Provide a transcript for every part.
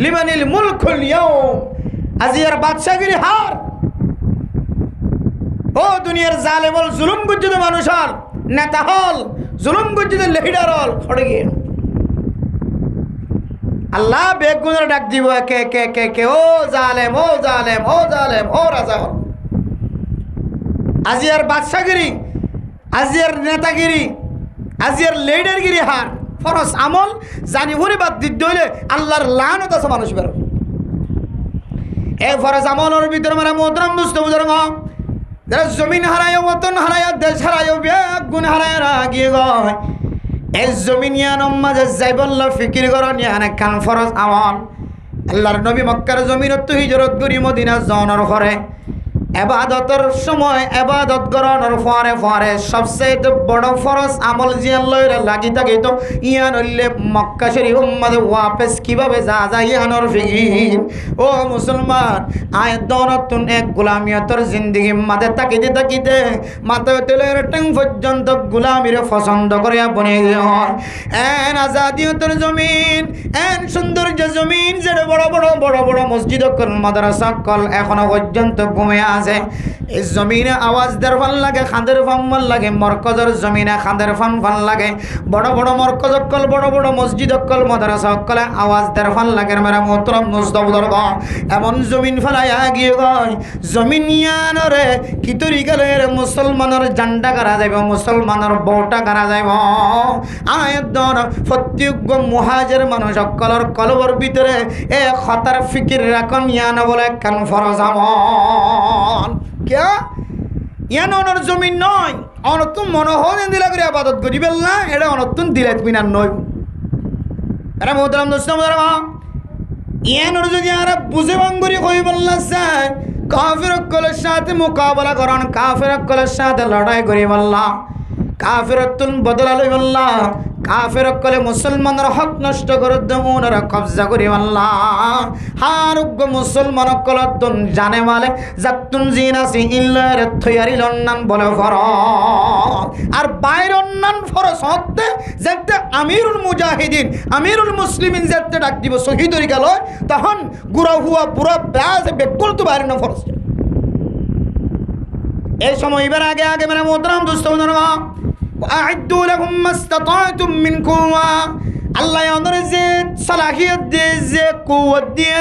লিমানিল মুলকুল ইয়াউম, আজিয়ার বাদশাগিরি হার। ও দুনিয়ার জালেম হল, জুলুম গজ্জিত মানুষ হল, নেতা হল, জুলুম গজ্জিত লিডার হল, খড়ে গিয়ে আল্লাহ বেগুনের ডাক দিব কে কে কে কে, ও জালেম, ও জালেম, ও জালেম, ও রাজা হল। আজিয়ার বাদশাগিরি, আজিয়ার নেতাগিরি, আজিয়ার লিডারগিরি হার। ফরজ আমল জানি ভরে বাদ দিতে হইলে আল্লাহর লানত আছে মানুষ বেরো। এই ফরজ আমলের ভিতরে মানে মোহতরম দুস্থ বুজুর্গ, যারা জমিন হারায়, ওতন হারায়, দেশ হারায়, বেগুন হারায় গিয়ে গয়, এই জমিন ইয়ানোর মাঝে যাই বলল ফিকির করন ইয়ান একখান ফরজ আমল। আল্লাহর নবী মক্কার জমিনত হিজরত করি মদিনা যাওয়ার পরে এবাদতের সময় এবাদত করানোর পরে পরে সবচেয়ে বড় ফরজ আমল জিয়ান লইরে লাগি থাকে তো ইয়ান হইলে মক্কা শরীফ উম্মাদে ওয়াপস কিভাবে যা যায় ইয়ানোর ফিকির। ও মুসলমান, আয় দনতুন এক গোলামিয়তর জিন্দিগি মাঝে তাকিতে তাকিতে মাথায় তেলের ট্যাং পর্যন্ত গোলামির পছন্দ করিয়া বনে হয়। এন আজাদিয়তর জমিন, এন সৌন্দর্য জমিন, যেটা বড় বড় বড় বড় মসজিদ কল মাদ্রাসা কল এখনো পর্যন্ত ঘুমে আছে। এই জমিনে আওয়াজ দের ভাল লাগে, খাঁদের ফান ভাল লাগে, মরকজের জমিনে খাঁদের ফান ভাল লাগে, বড় বড় মরকজ কল, বড় বড় মসজিদ কল মাদ্রাসা কলে আওয়াজ দের ভাল লাগে। মেরা মোহতরম মুস্তাফদর এমন জমিন ফেলাইয়া গিয়ে গয় জমিন ইয়ানরে কি তরিকালের মুসলমানের জান্ডা কারা যাইব, মুসলমানের বউটা কারা যাইব। আয়দন প্রত্যেক মুহাজির মানুষ সকলের কলবর ভিতরে এ খতার ফিকির রাখন ইয়ান বলে কান ফরজ আমল। কে ইয়ান অনর জমিন নয়, অনতুন মনোহর দিলা করে আবাদত করিবেন না, এটা অনতুন দিলে বিনার নয়। এরা মোহতরম দোস্ত ইয়ানোর যদি আর বুঝে বাঙ্গুরি কই বললা চাই কাফের কলের সাথে মোকাবেলা করেন, কাফের কলের সাথে লড়াই করি বললা, কাফের তুন বদলা লই বললা, কাফের কলে মুসলমানের হক নষ্ট করে ওনারা কবজা করি বললা। হার মুসলমান কলতুন জানে মালে যাতুন জিনাসি ইল্লার থয়ারি লন্নান বলে ফরজ। আর বাইর অন্যান ফরজ হতে যেতে আমিরুল মুজাহিদিন, আমিরুল মুসলিমিন যেতে ডাক দিব শহীদরি গেল, তখন গুড়া হুয়া পুরা ব্যাস বেকুল তো বাইরে না ফরজ। এই সময় এবার আগে আগে মানে মোহতরম দুস্থ আ'ইদ্দু লাহুম মাসতাতা'তুম মিন কুওয়া, আল্লাহ আমাদের যে সালাহিয়ত দিয়ে, যে কুওয়াত দিয়ে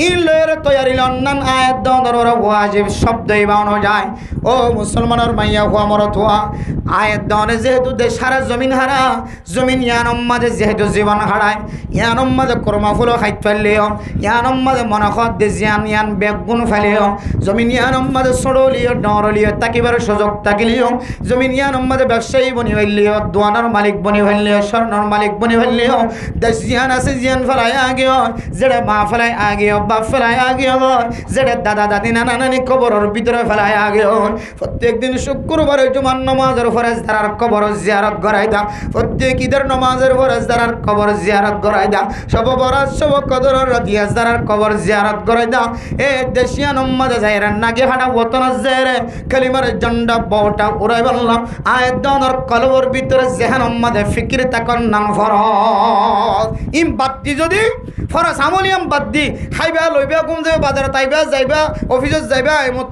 ইলের তৈরি লন্নান আয়াত দনর ওয়াজিব শব্দই বানানো যায়। ও মুসলমানের মাইয়া হুয়া মরত হুয়া আয়াত দনে যেহেতু সারা জমিন হারা, জমিন ইয়ানম মাঝে যেহেতু জীবন হারায়, ইয়ানম মাঝে কর্মা ফুল খাইত ফেললেও, ইয়ানম মাঝে মনখত দিয়ে জিয়ান ইয়ান বেগুন ফেলেও, জমিন ইয়ানম মাঝে সড়লিও ডরলিও তাকিবার সুযোগ তাকিলেও, জমিন ইয়ানম মাঝে ব্যবসায়ী বনি ফেললেও, দোয়ানোর মালিক বনি ফেললেও, স্বর্ণর মালিক বনি ফেললেও, দেশ জিয়ান আছে জিয়ান ফেলায় আগে হয়, যেটা মা ফেলায় আগে হয়, বাপ ফেলায় আগে হয়, যেটা দাদা দাদি নানা নানি কবরের ভিতরে ফেলায় আগে হয়। প্রত্যেক দিন শুক্রবারে জুমার নামাজের ফরজ দ্বারার কবর জিয়ারত করাই দাও, প্রত্যেক ঈদের নামাজের ফরজ দ্বারার কবর জিয়ারত করাই দাও, সব বরাত সব কদরের রাতিয়াস দ্বারার কবর জিয়ারত করাই দাও। এ দেশিয়ান উম্মাদে যাইরা নাগে হাঁটা ওতন জেরে কালিমার জন্ডা বউটা উড়াই বললাম আয়াত দনর কলবর ভিতরে জেহান উম্মাদে ফিকির তাকন নাম ফরজ। ইম বাদ্দি যদি ফরজ আমলিয়াম বাদ্দি খাইবা লইবা ঘুম যাবে বাজারে তাইবা যাইবা অফিসত যাইবা এমত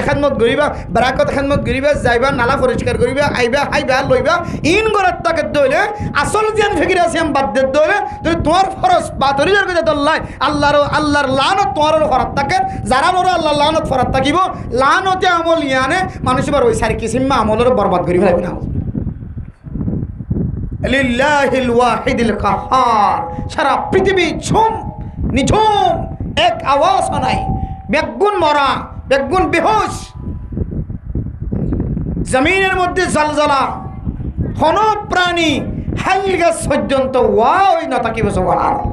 খেদমত করিবা বারাকত খেদমত করিবা যাইবা নালা পরিষ্কার করিবা আইবা খাইবা লইবা ইন গরাত তাকে দইলে আসল জিয়ান ফিকির আছে আম বাদ্দে দইলে তুই তোমার ফরজ বাতরির কথা দল্লাই আল্লাহর লানত তোমার ফরাত থাকে, যারা মোর আল্লাহর লানত ফরাত থাকিব লানতে আমল ইয়ানে মানুষ বার ওই সারি কিসিমা আমলের বরবাদ করি ফেলাইবে না। লিল্লাহিল ওয়াহিদিল কাহার, সারা পৃথিবী ঝুম নিঝুম, এক আওয়াজ নাই, বেগুন মরা, বেগুন বেহুশ, জমিনের মধ্যে জলজলা, হন প্রাণী হাল গাছ পর্যন্ত ওয়াই না তাকিব সুবহানাল্লাহ।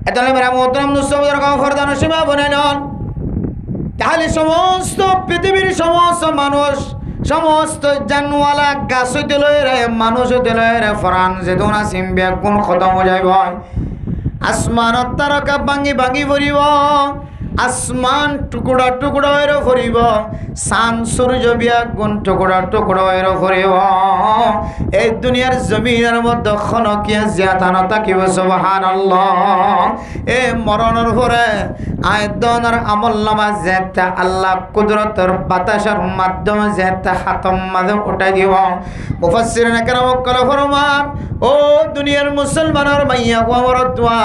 এটা মেরা মোহতরম নুসবর গাঁও ফরদান সীমা বনে নন, তাহলে সমস্ত পৃথিবীর সমস্ত মানুষ, সমস্ত জানওয়ালা গাছ হইতে লইরে মানুষ হইতে লইরে ফরান যে দোনা সিম্বিয়া কোন খতম হয়ে যাইব, আসমানত তারকা ভাঙি ভাঙি পড়িব, আসমান টুকুরা টুকুরা হয়ে ফুরিব, চান সূর্য বিয়াগুণ টুকুরা টুকুরা হয়ে ফুরিব। এই দুনিয়ার জমিনের মধ্যে খনকিয়া জিয়াতা নথাকিব। সুবহানাল্লাহ। এ মরণের পরে আয়দনের আমলনামা যেটা আল্লাহ কুদরতের বাতাসের মাধ্যমে যেটা হাতম মাঝে উঠাই দিব। মুফাসসিরিনে কেরাম কলে ফরমান, ও দুনিয়ার মুসলমানের মাইয়া আমার দোয়া,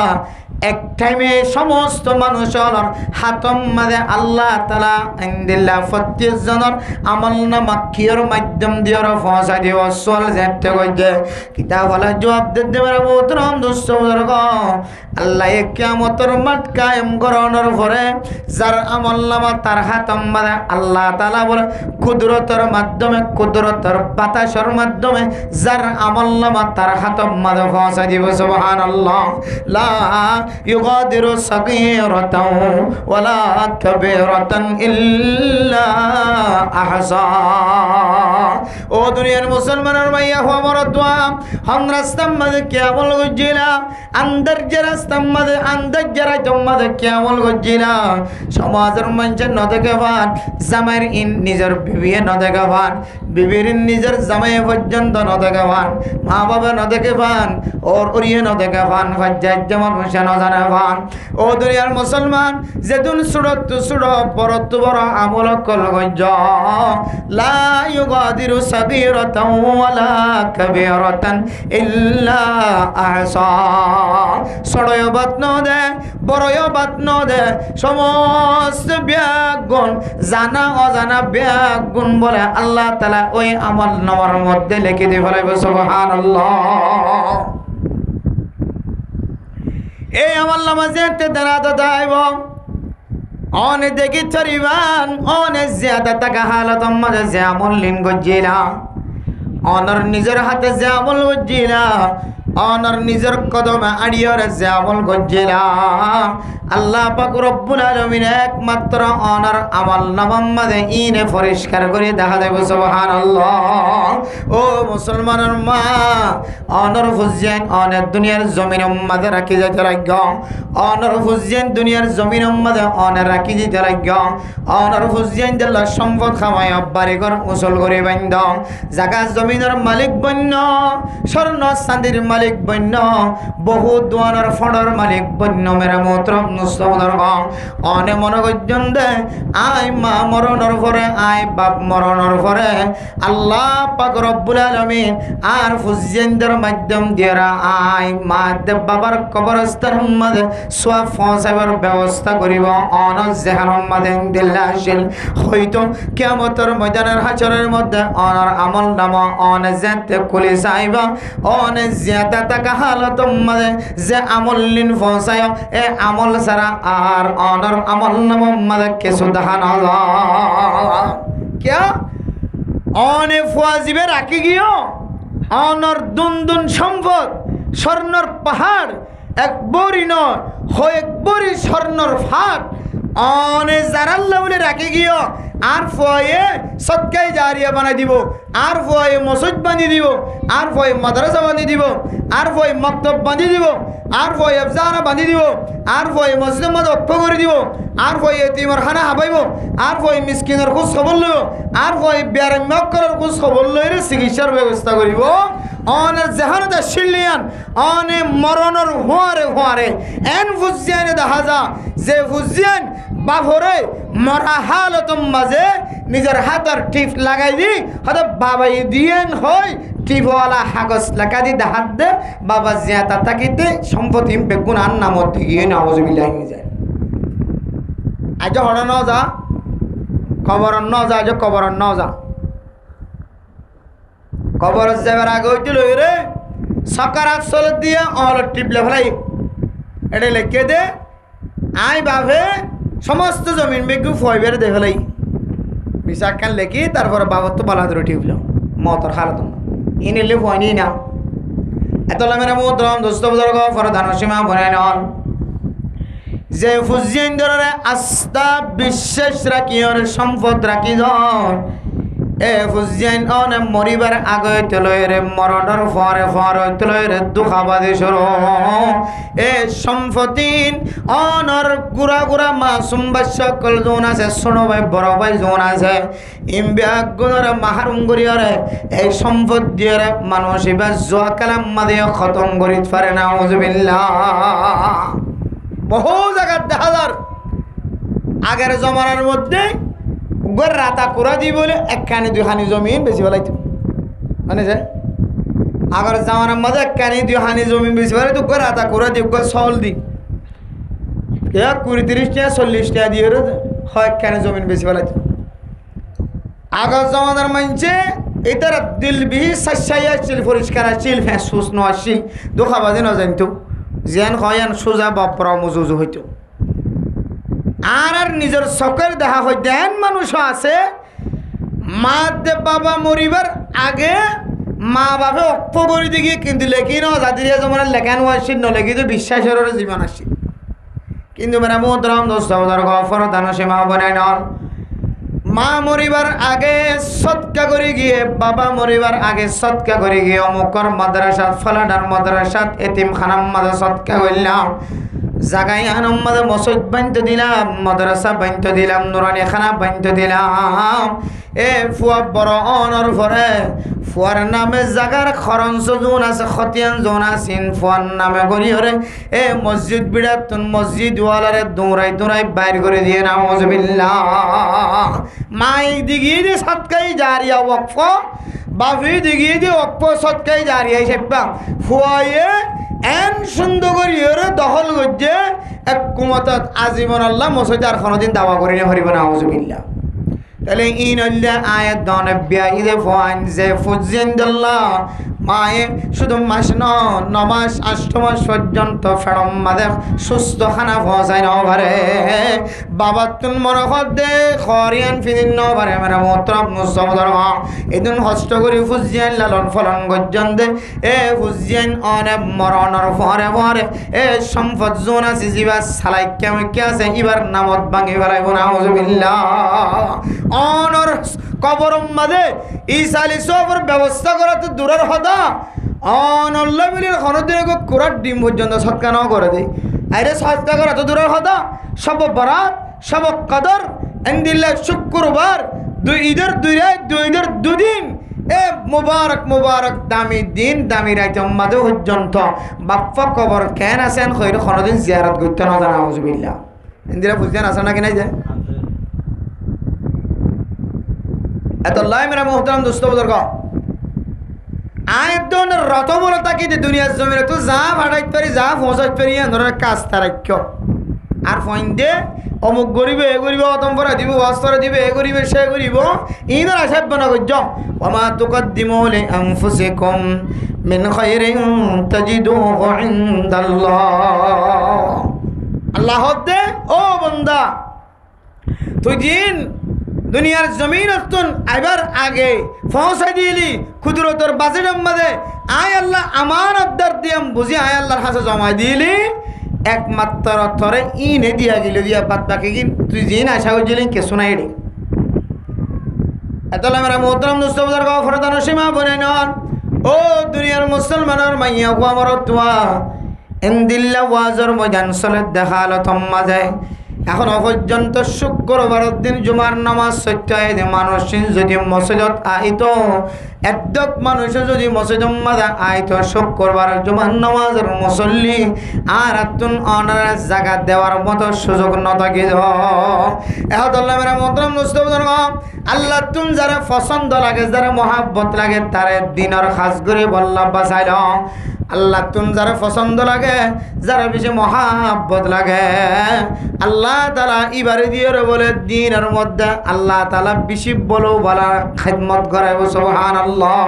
এক টাইমে সমস্ত মানুষের হাতম মাঝে আল্লাহ তাআলা ইনদিল্লাহ 25 জনের আমলনামা কিয়র মাধ্যম দিয়ে পৌঁছা দিব। সোয়াল যেতে কইছে কিতাব ওয়ালা জবাব দিতে পারে। মোহতরম দোস্ত বুজুর্গ, আল্লাহ কিয়ামতের মাঠ কায়েম করানোর পরে যার আমলনামা তার হাতম মাঝে আল্লাহ তাআলা বলে কুদরতের মাধ্যমে, কুদরতের বাতাসের মাধ্যমে যার আমলনামা তার হাতম মাঝে পৌঁছা দিব। সুবহানাল্লাহ। লা يغادر صغيرة ولا كبيرة إلا أحصاها। ও দুনিয়ার মুসলমানের মাইয়া হো আমার দোয়া, हम রাস্তার মাঝে কেমন গজিলা, আন্দার যে রাস্তার মাঝে আন্দার যারা জম্মাদে কেমন গজিলা। সমাজের মানুষের ন দেখে পান, জামাইয়ের ইন নিজের বিবি ন দেখে পান, বিবির নিজের জামাই পর্যন্ত ন দেখে পান, মা বাবা ন দেখে পান, ওর ওরিয়ে ন দেখে পান, ফাজ্জার যেমন হোসে ন জানে পান। ও দুনিয়ার মুসলমান, যেদিন সুরত সুর বড় তো বড় আমল কল গজ, লা ইউগাদিরু সাগীরাতান ওয়ালা কাবীরাতান ইল্লা আহসা। সড়য় বাত ন দে, বড়য় বাত ন দে, সমস্ত ব্যাগুণ জানা অজানা ব্যাগুণ বলে আল্লাহ তাআলা ওই আমল নামার মধ্যে লিখে দিয়ে ফেলাইব। সুবহানাল্লাহ। এই আমল নামা যেতে দাঁড়াতে দাইব অনে দেখি চরিবান, অনে জিয়াদা টাকা হালত মাঝে যে আমল লিন গজিলা, অনর নিজের হাতে যে আমল গজিলা, অনর নিজের কদমে আড়িয়রে যে আমল গজিলা। আল্লাহ পাক রব্বুল আলামিন একমাত্র অনর আমল নামার মাঝে ইনে পরিষ্কার করে দেখা দেব। সুবহানাল্লাহ। ও মুসলমানের মা, অনর ফুজিয়ান অনেক দুনিয়ার জমিন মাঝে রাখি যেতে রাখগ, অনর ফুজিয়ান দুনিয়ার জমিন মাঝে অনেক রাখি যেতে রাখগ, অনর ফুজিয়ান দিল্লা সম্পদ খামায় বাড়িঘর মুসল করে বান্ধ, জাগা জমিনের মালিক বন্য, স্বর্ণ চাঁদির মালিক বন্য, বহু দোয়ানোর ফড়র মালিক বন্য। মেরা মোত্র অনে মনে করছেন দে আই মা মরণের পরে, আই বাপ মরণের পরে আল্লাহ পাক রব্বুল আলামিন আর ফুজিয়ানদের মাধ্যম দিয়ে আই মা দে বাবার কবরস্থান মধ্যে সোয়াব পৌঁছাবার ব্যবস্থা করিব। অন জেহান মাদেন দিল্লা আসিল হয়তো কিয়ামতের ময়দানের হাশরের মধ্যে অনর আমল নামা অন যেতে খুলে চাইবা, অন জিয়াদা টাকা হালত মাঝে যে আমল লিন পৌঁছায় এ আমল সারা আর অনর আমল নামা মাঝে কিছু দেখা না क्या অনে ফুয়াজিবে রাখি গিয়ে অনর দুন সম্পদ স্বর্ণর পাহাড় এক বড়ি নয় হয় এক বড়ি স্বর্ণর ফাট অনে জারাল্লা বলে রাখি গিয়ে আর ফয়ে সৎকাই জারিয়া বানাই দিব, আর ফয়ে মসজিদ বানিয়ে দিব, আর ফয়ে মাদ্রাসা বানিয়ে দিব, আর ফয়ে মক্তব বানিয়ে দিব, আর ফয়ে আফজানা বানিয়ে দিব, আর ফয়ে মসজিদের মধ্যে অক্ষ করে দিব, আর ফয়ে এতিমের খানা হাবাইব, আর ফয়ে মিসকিনের খোঁজ খবর লইব, আর ফয়ে বিয়ার মক্করের খোঁজ খবর লইরে চিকিৎসার ব্যবস্থা করিব। অনের জাহানতে শিলিয়ান অনে মরণের হোয়ারে এন ফুজিয়ানে দেখা যা যে ফুজিয়ান বাভরে মরা হালতম মাঝে নিজের হাতের টিপ লাগাই দি হয়তো বাবাই দিয়েন হয় টিপওয়ালা কাগজ লাগা দি হাত দে বাবা জিয়াতা তাকিতে সম্পত্তি বেগুন আর নামত গিয়ে নাউজুবিল্লাহ হয়ে যায়। আজ হড় ন যা কবর ন যা, আজ কবর ন যা, কবর যাবার আগে হইছিল রে সকারাত চলে দিয়ে অল টিপলে ফেলাই এটা লেখে দে আই বাভে সমস্ত জমিন বেগু ফয়বের দে ফেলাই বিশাখ খান লেখি তারপরে বাবার তো বালা ধরে টিপল মতর হালত ইনিলে ফয়নি না এত মেরা মোহতরম দোস্ত বুজুর্গ ফরদান সীমা বনে নন যে ফুজিয়ান ধরে আস্থা বিশ্বাস রাখি ওর সম্পদ রাখি জন এ ফুজিয়ান অনে মরিবার আগে তলয়ের মরণের ফরে ফরে তলয়ের দুঃখাবাদী সরো এ সম্পত্তিন অনর গুড়া গুড়া মাসুম বাচ্চাকল জোন আছে ছোটো ভাই বড় ভাই জোন আছে ইমবিয়াক গুণরে মাহারুম করিয়ারে এই সম্পদ দিয়ে মানুষ এবার জোয়া কালাম মাদিয়ে খতম করিতে পারে না আউযুবিল্লাহ বহু জায়গায় দেখা যায় আগের জমানার মধ্যে গর রাতা কুড়া দি বলে একখানি দুখানি জমিন বেশি ফেলাইতো মানে যে আগের জমানার মধ্যে একখানি দুখানি জমিন বেশি ফেলাই তো গর রাতা কুড়া দি গর চাউল দি 20-30 টাকা 40 টাকা দিয়ে হয় একখানি জমিন বেশি ফেলাইতো আগের জমানার মানছে এটার দিলবিহি সাইসাই আসছিল পরিষ্কার আসছিল ফ্যাঁস ফুস ন আসছিল দুঃখাবাদী ন জানতো যেন হয়ান সোজা বাপরা মজুজু হইতো আর নিজের চকের দেখা হয় দেন মানুষও আছে মা দে বাবা মরিবার আগে মা বাপে অক্ষ করে দিকে কিন্তু লেখি ন জাতির যেমন লেখানো আসছিল নলেখি তো বিশ্বাসের জীবন আসছিল কিন্তু মেরা মোহতরম দোস্ত গফর দান সীমা বনাই নল মা মরিবার আগে সৎকা করে গিয়ে বাবা মরিবার আগে সৎকা করে গিয়ে অমুকর মাদ্রাসাত ফলানার মাদ্রাসাত এতিমখানার মাদ্রাসা সৎকা করলাম জাগাই আনম্মদ মসজিদ বানতে দিলাম মাদ্রাসা বানতে দিলাম নুরানি খানা বানতে দিলাম এ ফুয়া বড় অনর ফরে ফুয়ার নামে জাগার খরঞ্চ জোন আছে খতিয়ান জোন আছেন ফুয়ার নামে গড়িয়রে এ মসজিদ বিড়াতুন মসজিদ ওয়ালারে দৌড়াই দৌড়াই বাইর করে দিয়ে নাউযুবিল্লাহ মাই দিগিয়ে দিয়ে সৎকাই জারিয়া ওয়াকফ বাফি দিগিয়ে দিয়ে ওয়াকফ সৎকাই জারিয়া সেপ্পা ফুয়ায়ে এন সুন্দর করিয়রে দখল করছে এক কুমতত আজীবন আল্লাহ মসজিদ আর কোনোদিন দাওয়া করি না হরিব নাউযুবিল্লাহ তাহলে ইন আয়াত দনবিয়া ইদে ফান যে ফুজিন্দাল্লাহ মায়ে শুধু মাস নমাস 8 মাস পর্যন্ত ফেরম মাদে সুস্থ খানা পৌঁছায় নভারে বাবা তুন মনে দে খরিয়ান ফিদিন নভারে মেরা মোহতরম মুসলমান এদিন কষ্ট করে ফুজিয়ান লালন ফলন গজ্জন দে এ ফুজিয়ান অনে মরণর ফরে ফরে এ সম্পদ জোন আছে জিবা সালাই কেমন কে আছে এবার নামত ভাঙি ফেলাইব নাউযুবিল্লাহ অনর কবর মাদে ইসালি সফর ব্যবস্থা করা তো দূরের হদা অনল্লা মিলির খনদিন কুরার ডিম পর্যন্ত সৎকা ন করে দেয় আরে সৎকা করা তো দূরের হদা সব বরাত সব কদর এন্দিল্লা শুক্রবার দুই ঈদের দুই রাত দুই ঈদের দুদিন এ মুবারক মুবারক দামি দিন দামি রাত মাদে পর্যন্ত বাপ্পা কবর কেন আছেন খৈর খনদিন জিয়ারত করতে না জানা আউযুবিল্লাহ ইন্দিরা বুঝতেন আছে নাকি নাই যায় এত লাই মেরা মোহতরম দোস্ত বুজুর্গ আয়াত দনের রত বলে তাকি যে দুনিয়ার জমিনে তো যা ভাড়াইতে পারি যা পৌঁছাইতে পারি ধরনের কাজ তারাক্য আর ফইন দে অমুক গরিবে এ গরিবে অতম পরে দিব অস্তরে দিবে এ গরিবে সে গরিব ইনার আশাব বনা গজ্জ ওমা তুকদ্দিমু লিআনফুসিকুম মিন খায়রিন তাজিদুহু ইনদাল্লাহ আল্লাহ দে ও বান্দা তুই দিন দুনিয়ার জমিন অস্তুন আইবার আগে পৌঁছাই দিলি ক্ষুদ্রতর বাজেটের মধ্যে আয় আল্লাহ আমার আবদার দিয়াম বুঝি আয় আল্লাহর হাতে জমা দিলি একমাত্র অর্থরে ইনে দিয়া গেল দিয়া বাদ বাকি কি তুই জিন আশা করছিলি কে শোনাই রে এতলা মেরা মোহতরম দোস্ত বুজুর্গ ফরদান সীমা বনে নন ও দুনিয়ার মুসলমানের মাইয়া গো আমার তোয়া এন্দিল্লা ওয়াজর ময়দান চলে দেখালো তোমা যায় এখনো পর্যন্ত শুক্রবারের দিন জুমার নামাজ সত্যায় মানুষ যদি মসজিদত আইতো একদক মানুষ যদি মসজিদ মাদা আইতো শুক্রবারের জুমার নামাজের মুসল্লি আর তুন অনার জায়গা দেওয়ার মতো সুযোগ ন থাকি এহতাল্লাহ মেরা মোহতরম দোস্ত বুজুর্গ আল্লাহ তুম যারা পছন্দ লাগে যারা মহাব্বত লাগে তারে দিনের খাস করে বল্লা বাসাইল আল্লাহ তুম যারা পছন্দ লাগে যারা বেশি মহাব্বত লাগে আল্লাহ তাআলা ইবারে দিয়ে বলে দিনের মধ্যে আল্লাহ তাআলা বেশি বলো বলা খিদমত করাইব সুবহানাল্লাহ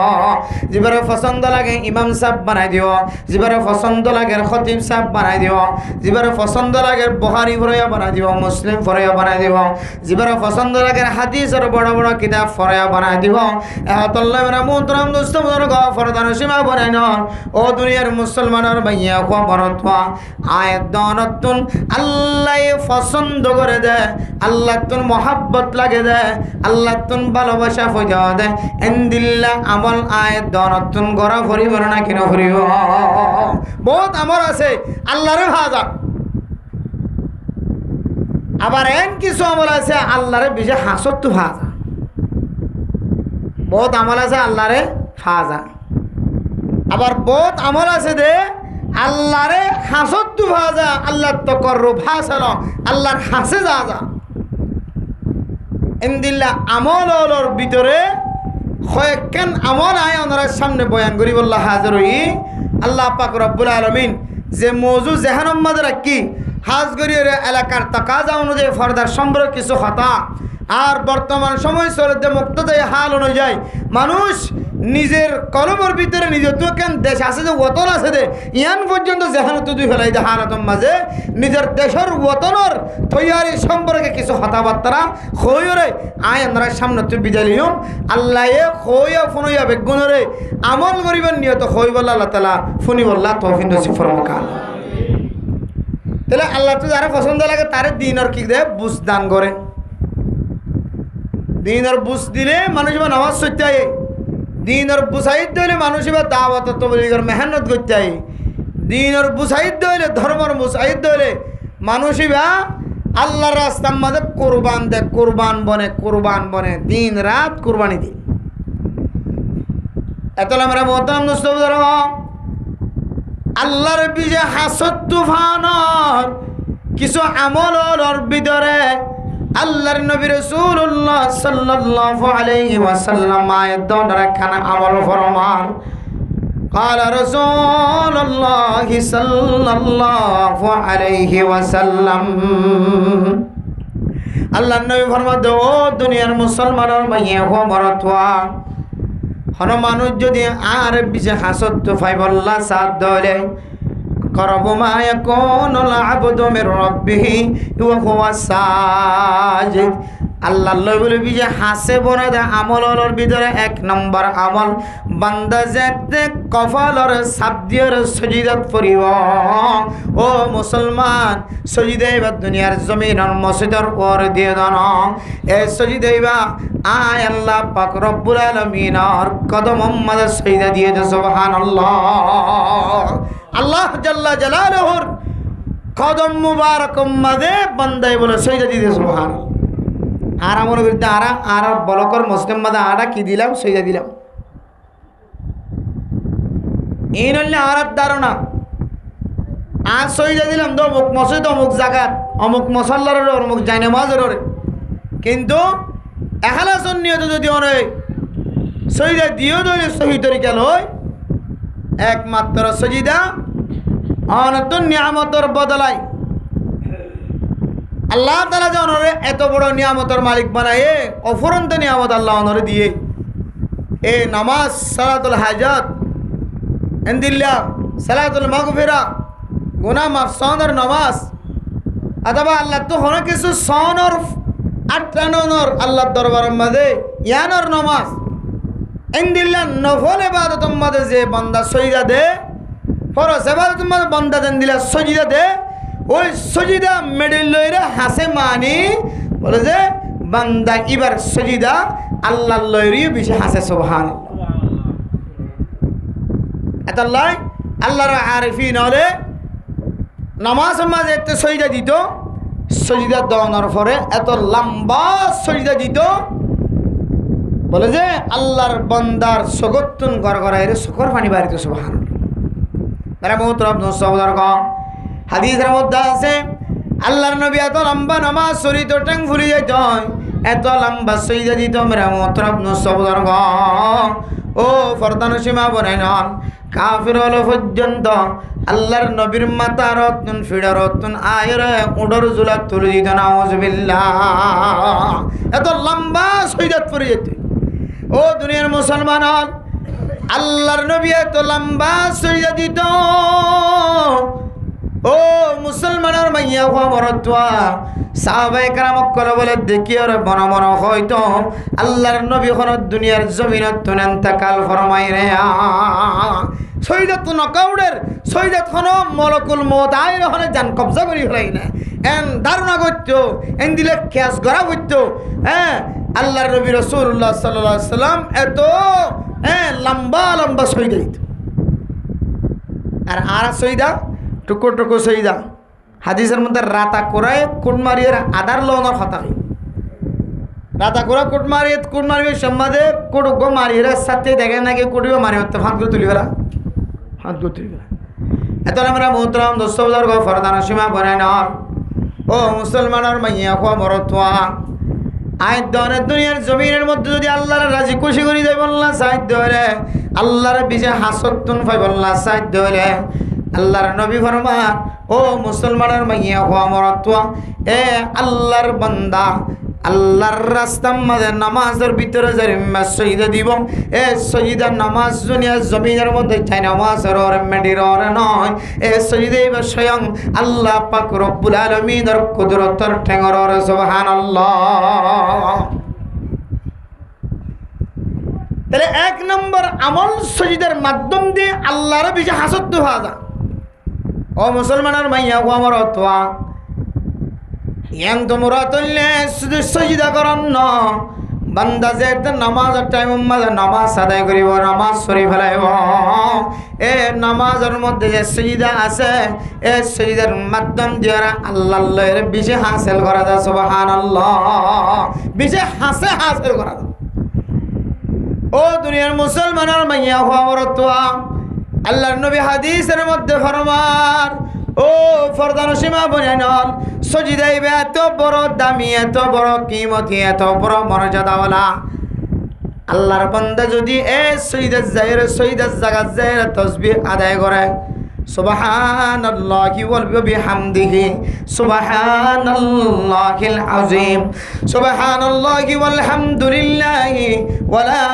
যেবারে পছন্দ লাগে ইমাম সাহেব বানাই দিও যেবারে পছন্দ লাগে খতিব সাহেব বানাই দিও যেবারে পছন্দ লাগে বুখারী ফরয়া বানাই দিও মুসলিম ফরয়া বানাই দিও যেবারে পছন্দ লাগে হাদিসের বড় বড় কিতাব ফরয়া বানাই দিও এহতাল্লাহ মেরা মুহতরম দোস্ত বুজুর্গ ফরদান সীমা বানাই ন ও দুনিয়া দুনিয়ার মুসলমানের ভাইয়া খবরতওয়া আয়াত দনতুন আল্লাহ পছন্দ করে দেয়, আল্লাহ তুন মহাব্বত লাগে দেয়, আল্লাহ তুন ভালোবাসা ফজা দেয়। এন্দিল্লা আমল আয়াত দনতুন গড়া ভরিব না কেন ভরিব? বহুত আমল আছে আল্লাহরে ভাজা, আবার এন কিছু আমল আছে আল্লাহরে বেশি হাসত তো ভাজা। বহুত আমল আছে আল্লাহরে ফাজা, আবার বহুত আমল আছে দে আল্লাহরে হাসত তো ভাজা, আল্লাহ তো করো ভাসানো আল্লাহর হাসে যা যা। ইনদিল্লা আমলর ভিতরে কয়েকখান আমল আয় ওনার সামনে বয়ান করি বললা হাজার হই। আল্লাহ পাক রব্বুল আলামিন যে মৌজু জেহান মাঝে রাখি হাজগরির এলাকার তাকাজা অনুযায়ী ফরদার সম্পর্কে কিছু হতা আর বর্তমান সময় চলতে মুক্তদায়ী হাল অনুযায়ী মানুষ নিজের কলমের ভিতরে নিজের তো কেন দেশ আছে যে ওতন আছে দে ইয়ান পর্যন্ত যেহানত দুই ফেলাই দে হালতম মাঝে নিজের দেশের ওতনের তৈয়ারি সম্পর্কে কিছু হতাবার্তারা হইরে আয় আমরা সামনে তুই বিদায় লিও আল্লাহ হইয়া ফোনইয়া বেগুনরে আমল করিবেন নিয়ত হই বল্লা আল্লাহ তালা ফোনি বল্লা তৌফিক নসিব ফরমাকাল। তাহলে আল্লাহ তো যারা পছন্দ লাগে তারে দিনের কি দেয় বুঝ দান করে, দিনের বুঝ দিলে মানুষ বা নামাজ সইতে আয়, দিনের বুঝাইতে হইলে মানুষ বা দাওয়াত তবলিগের মেহনত করতে আয়, দিনের বুঝাইতে হইলে ধর্মের বুঝাইতে হইলে মানুষ বা আল্লাহর রাস্তার মাঝে কোরবান দেয়, কোরবান বনে দিন রাত কোরবানি দিন। এত আমরা মোহতারাম মুস্তাফা আল্লাহর বিজে হাসত তুফানর কিছু আমলর ভিতরে আল্লাহর নবী রাসূলুল্লাহ সাল্লাল্লাহু আলাইহি ওয়াসাল্লাম আয়াত রাখানা আমল ফরমান قال رسول الله صلى الله عليه وسلم আল্লাহর নবী ফরমাতে ও দুনিয়ার মুসলমানের ভাইয়া খবরতওয়া হন মানুষ যদি আর বিজে হাসত তুফাই বল্লা সাদ দলে করব মা ইয়াকুনুল আবদু মির রাব্বিহি ওয়া হুয়া সাজিদ। আল্লাহ বলে বিজে হাসে বনে দে আমলর ভিতরে এক নম্বর আমল বান্দা যেতে কপালর সাবদিয়র সজিদাত পড়িব। ও মুসলমান সজিদাইবা দুনিয়ার জমিনের মসজিদের ওর দিয়ে দান এ সজিদাইবা আয় আল্লাহ পাক রব্বুল আলামিনের কদম মাঝে সজিদা দিয়ে দে সুবহানাল্লাহ। আল্লাহ জাল্লা জালালুহুর কদম মুবারক মাঝে বান্দাই বলে সজিদা দিয়ে দে সুবহানাল্লাহ। আর আমার বিরুদ্ধে আর বলকর মুসলিম মাদা আরা কি দিলাম সইদা দিলাম এই নইলে আর ধারণা আর সইদা দিলাম তো অমুক মসজিদ অমুক জায়গা অমুক মশাল্লার অমুক জায়নামাজের কিন্তু এখালাসন নিয়ত যদি অনেক সইদা দিও ধরে সহি তরিকা লয় একমাত্র সজিদা অনতুন নিয়ামতর বদলাই আল্লাহ তাআলা যে অনরে এত বড় নিয়ামতের মালিক বানায় অফুরন্ত নিয়ামত আল্লাহ অনরে দিয়ে এ নামাজ সালাতুল হাজাত ইনদিল্লাহ সালাতুল মাগফিরা গুনাহ মাফ সনের নামাজ অথবা আল্লাহ তো হন কিছু সনর আটানোর আল্লাহর দরবারের মধ্যে ইয়ানোর নামাজ ইনদিল্লাহ নফল ইবাদতের মধ্যে যে বান্দা সজদা দে ফরজ ইবাদতের মধ্যে বান্দা দেন দিলা সজদা দে ওই সজিদা মেডেল লইরে হাসে মানি বলে যে বান্দা এবার সজিদা আল্লাহ লইরিও বেশি হাসে সুবহানাল্লাহ। এত আল্লাহর আরিফিন হলে নামাজের মাঝে এত সজিদা দিত সজিদা দেওয়ানোর পরে এত লম্বা সজিদা দিত বলে যে আল্লাহর বান্দার সগতুন ঘর ঘরাইরে শকর পানি বাড়িত সুবহানাল্লাহ। তারা বহুত রব নসবদার হাদিসের মধ্যে আছে আল্লাহর নবী এত লম্বা নামাজ শরীর তো ট্যাং ফুলি যেত এত লম্বা সইদা দিত মেরা মোহতরম নসবদার ও ফরদানো সীমা বনাই নন কাফির হলো পর্যন্ত আল্লাহর নবীর মাথা রত্ন ফিড়া রত্ন আয়রে উডর জুলা তুলে দিত নাউজুবিল্লাহ এত লম্বা সইদাত পড়ে যেত। ও দুনিয়ার মুসলমান আল্লাহর নবী এত লম্বা সইদা দিত ও মুসলমানের মাইয়া খবরতওয়া সাহাবায়ে কেরাম কল বলে দেখি আর মন মন হয়তো আল্লাহর নবী কোন দুনিয়ার জমিনত তুন ইন্তেকাল ফরমাই রে শহীদাত নকাউডের শহীদাত হন মলকুল মত আইর হনে জান কবজা করি ফেলাই না এন ধারণা করত এন দিলে ক্যাশ করা করত হ্যাঁ আল্লাহর নবী রাসূলুল্লাহ সাল্লাল্লাহু আলাইহি সাল্লাম এত লম্বা লম্বা শহীদ হইত আর শহীদা টুকু টুকু শহীদা হাদিসের মধ্যে রাতা কোরায় কুটমারিয়ের আদার লওয়ার কথা হয় রাতা কোরা কুটমারিয়ে সম্বাদে কুটুক মারিয়ে সাথে দেখে নাকি কুটিও মারি হতে হাত করে তুলি ফেলা হাত করে তুলি ফেলা এত আমরা মোহতরম দোস্ত বুজুর্গ ফরদান সীমা বনাই নর ও মুসলমানের মাইয়া খোয়া মরতোয়া আয় দনের দুনিয়ার জমিনের মধ্যে যদি আল্লাহর রাজি খুশি করি যাই বললা সাহিত্য হলে আল্লাহর বিজে হাসতুন ফাই বললা সাহিত্য হলে আল্লাহর নবী ফরমান ও মুসলমানের মাইয়া খোয়া মরতোয়া এ আল্লাহর বান্দা আল্লাহর রাস্তার মধ্যে নামাজের ভিতরে যারা শহীদা দিব এ শহীদা নামাজ দুনিয়ার জমিনের মধ্যে চাই নামাজের ওর মেডির ওর নয় এ শহীদে স্বয়ং আল্লাহ পাক রব্বুল আলামিনের কুদরতের ঠেঙর ওর সুবহানাল্লাহ। তাহলে এক নম্বর আমল শহীদের মাধ্যম দিয়ে আল্লাহর বেশি হাসত হওয়া যায়। ও মুসলমানের মাইয়া ও আমার অথবা ইয়াং তোমরা তুললে শুধু সজিদা করেন না বান্দা যে নামাজের টাইম মাঝে নামাজ আদায় করিব নামাজ সরি ফেলাইব এ নামাজের মধ্যে যে সজিদা আছে এ সজিদার মাধ্যম দিয়ে আল্লাহর বিশে হাসিল করা যায় সুবহানাল্লাহ বিশে হাসিল করা যায়। ও দুনিয়ার মুসলমানের মাইয়া হওয়া মরতোয়া আল্লাহর নবী হাদিসের মধ্যে ফরমান ও ফরদান সীমা বনেন সজিদাইবে এত বড় দামি এত বড় কিমতি এত বড় মর্যাদাওয়ালা আল্লাহর বান্দা যদি এ সজিদার জায়গার জায়গায় তাসবিহ আদায় করে সুবহানাল্লাহি ওয়া বিহামদিহি সুবহানাল্লাহিল আযীম সুবহানাল্লাহি ওয়াল হামদুলিল্লাহি ওয়া লা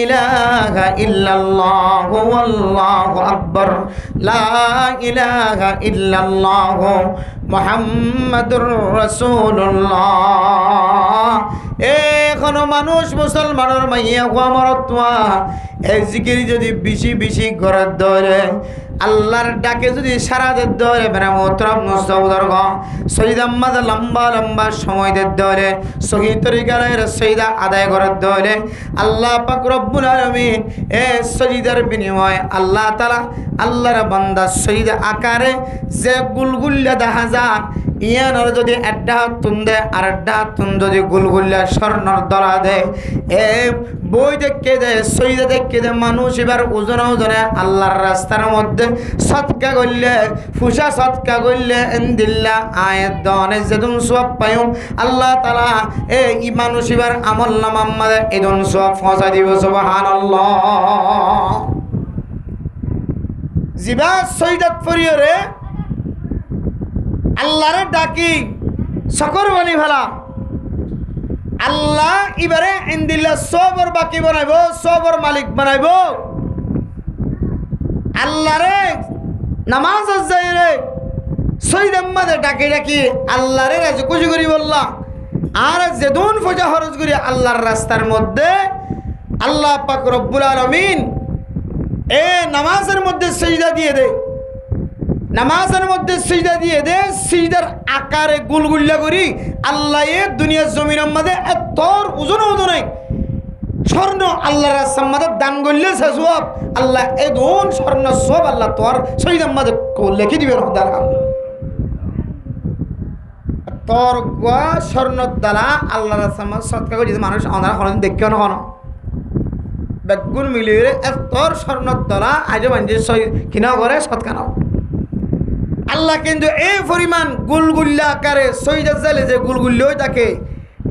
ইলাহা ইল্লাল্লাহু ওয়াল্লাহু আকবার লা ইলাহা ইল্লাল্লাহু মুহাম্মাদুর রাসূলুল্লাহ। এখনো মানুষ মুসলমানের মাইয়া হওয়া মরতোয়া এই জিকির যদি বেশি বেশি করার ধরে আল্লাহর ডাকে যদি সারা দিতে ধরে বেড়া মোহতরম মুস্তবদর্গ শহীদ আম্মাদ লম্বা লম্বা সময় দিতে ধরে শহীদ তরিকার শহীদা আদায় করার ধরে আল্লাহ পাক রব্বুল আলামিন এ শহীদের বিনিময় আল্লাহ তাআলা আল্লাহর বান্দা শহীদ আকারে যে গুলগুল্লা দেখা যায় ইয়ানোর যদি একটা হাত তুন্দে আর একটা হাত তুন যদি গুলগুল্লা স্বর্ণর দলা দেয় এ বই দেখে দেয় শহীদ দেখে দেয় মানুষ এবার ওজনে ওজনে আল্লাহর রাস্তার মধ্যে সৎকা করলে ফুসা সৎকা করলে এন্দিল্লা আয়ের দনে যেদুন সব পাইম আল্লাহ তাআলা এই মানুষ এবার আমল নামাম্মাদের এদুন সব ফসা দিব সুবহানাল্লাহ। জিবা শহীদাত ফরিয়রে আল্লাহরে ডাকি সকর বনি ফেলা আল্লাহ এবারে ইন্দিল্লা সবর বাকি বানাইব সবর মালিক বানাইব আল্লাহরে নামাজ যাইরে শহীদ আম্মাদে ডাকি ডাকি আল্লাহরে রাজি খুশি করি বললা আর যেদুন ফজা খরচ করি আল্লাহর রাস্তার মধ্যে আল্লাহ পাক রব্বুল আলামিন এ নামাজের মধ্যে সিজদা দিয়ে দেয় নামাজের মধ্যে সিজদা দিয়ে দে সিজদার আকারে গুলগুল্লা করি আল্লাহ এ দুনিয়ার জমিনের মধ্যে এতর ওজন ওজনে স্বর্ণ আল্লাহর রাস্তার মধ্যে দান করলে সে সব আল্লাহ এই দোন স্বর্ণ সব আল্লাহ তোর শহীদের মধ্যে লিখে দিবে তোর গোয়া স্বর্ণ দ্বারা আল্লাহর রাস্তার মধ্যে সৎকা করে যদি মানুষ আমরা কোনোদিন দেখেও না কোনো বেগুন মিলিয়ে এতর স্বর্ণ দ্বারা আজ বান্ধে কিনা করে সৎকা নাও আল্লাহ কিন্তু এই পরিমাণ গুলগুল্লা আকারে শহীদের জালে যে গুলগুল্লি থাকে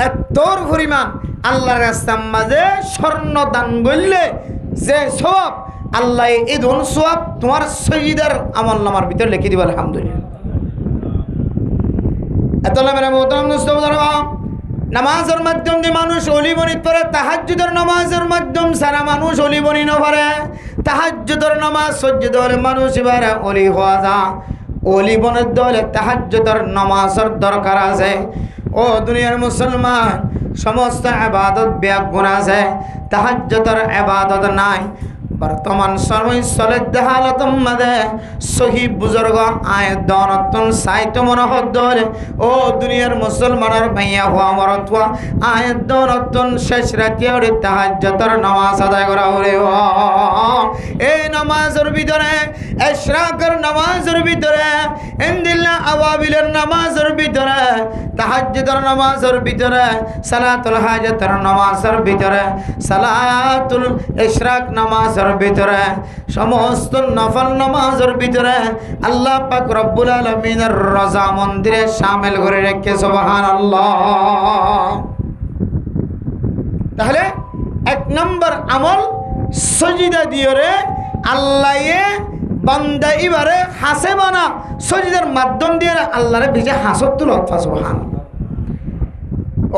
এতর পরিমাণ আল্লাহর রাস্তার মাঝে স্বর্ণ দান করলে যে সব আল্লাহ এই ধন সব তোমার শহীদের আমল নামার ভিতরে লিখে দিব আলহামদুলিল্লাহ। এত মেরা মোহতারাম মুস্তাফা নামাজের মাধ্যম দিয়ে মানুষ অলিবনিত করে তাহাজ্জুদের নামাজের মাধ্যম সারা মানুষ অলিবনি না পারে তাহাজ্জুদের নামাজ সহ্য ধরে মানুষ এবার অলি হওয়া যা অলিবনের দলে তাহাজ্জুদের নামাজের দরকার আছে। ও দুনিয়ার মুসলমান সমস্ত ইবাদত ব্যাগুণ আছে তাহাজ্জুদের ইবাদত নাই বর্তমান সময় চলে দেহালত মাদে সহি বুজুর্গ আয় দনতন সাইতো মনোহর ধরে ও দুনিয়ার মুসলমানের ভাইয়া হওয়া মরতওয়া আয় দনতন শেষ রাতে ওরে তাহাজ্জুদের নামাজ আদায় করা ওরে এই নামাজের ভিতরে ইশরাকের নামাজের ভিতরে ইনদিল্লা আওয়াবিলের নামাজের ভিতরে তাহাজ্জুদের নামাজের ভিতরে সালাতুল হাজাতের নামাজের ভিতরে সালাতুল ইশরাক নামাজের ভিতরে সমস্ত নফল নামাজের ভিতরে আল্লাহ পাক রব্বুল আলামিনের রজা মন্দিরে শামিল করে রেখে সুবহানাল্লাহ। তাহলে এক নম্বর আমল সজিদা দিয়রে আল্লাহে বান্দা এবারে হাসে বানা সজিদার মাধ্যম দিয়ে আল্লাহরে ভিজে হাসত তুল সুবহানাল্লাহ।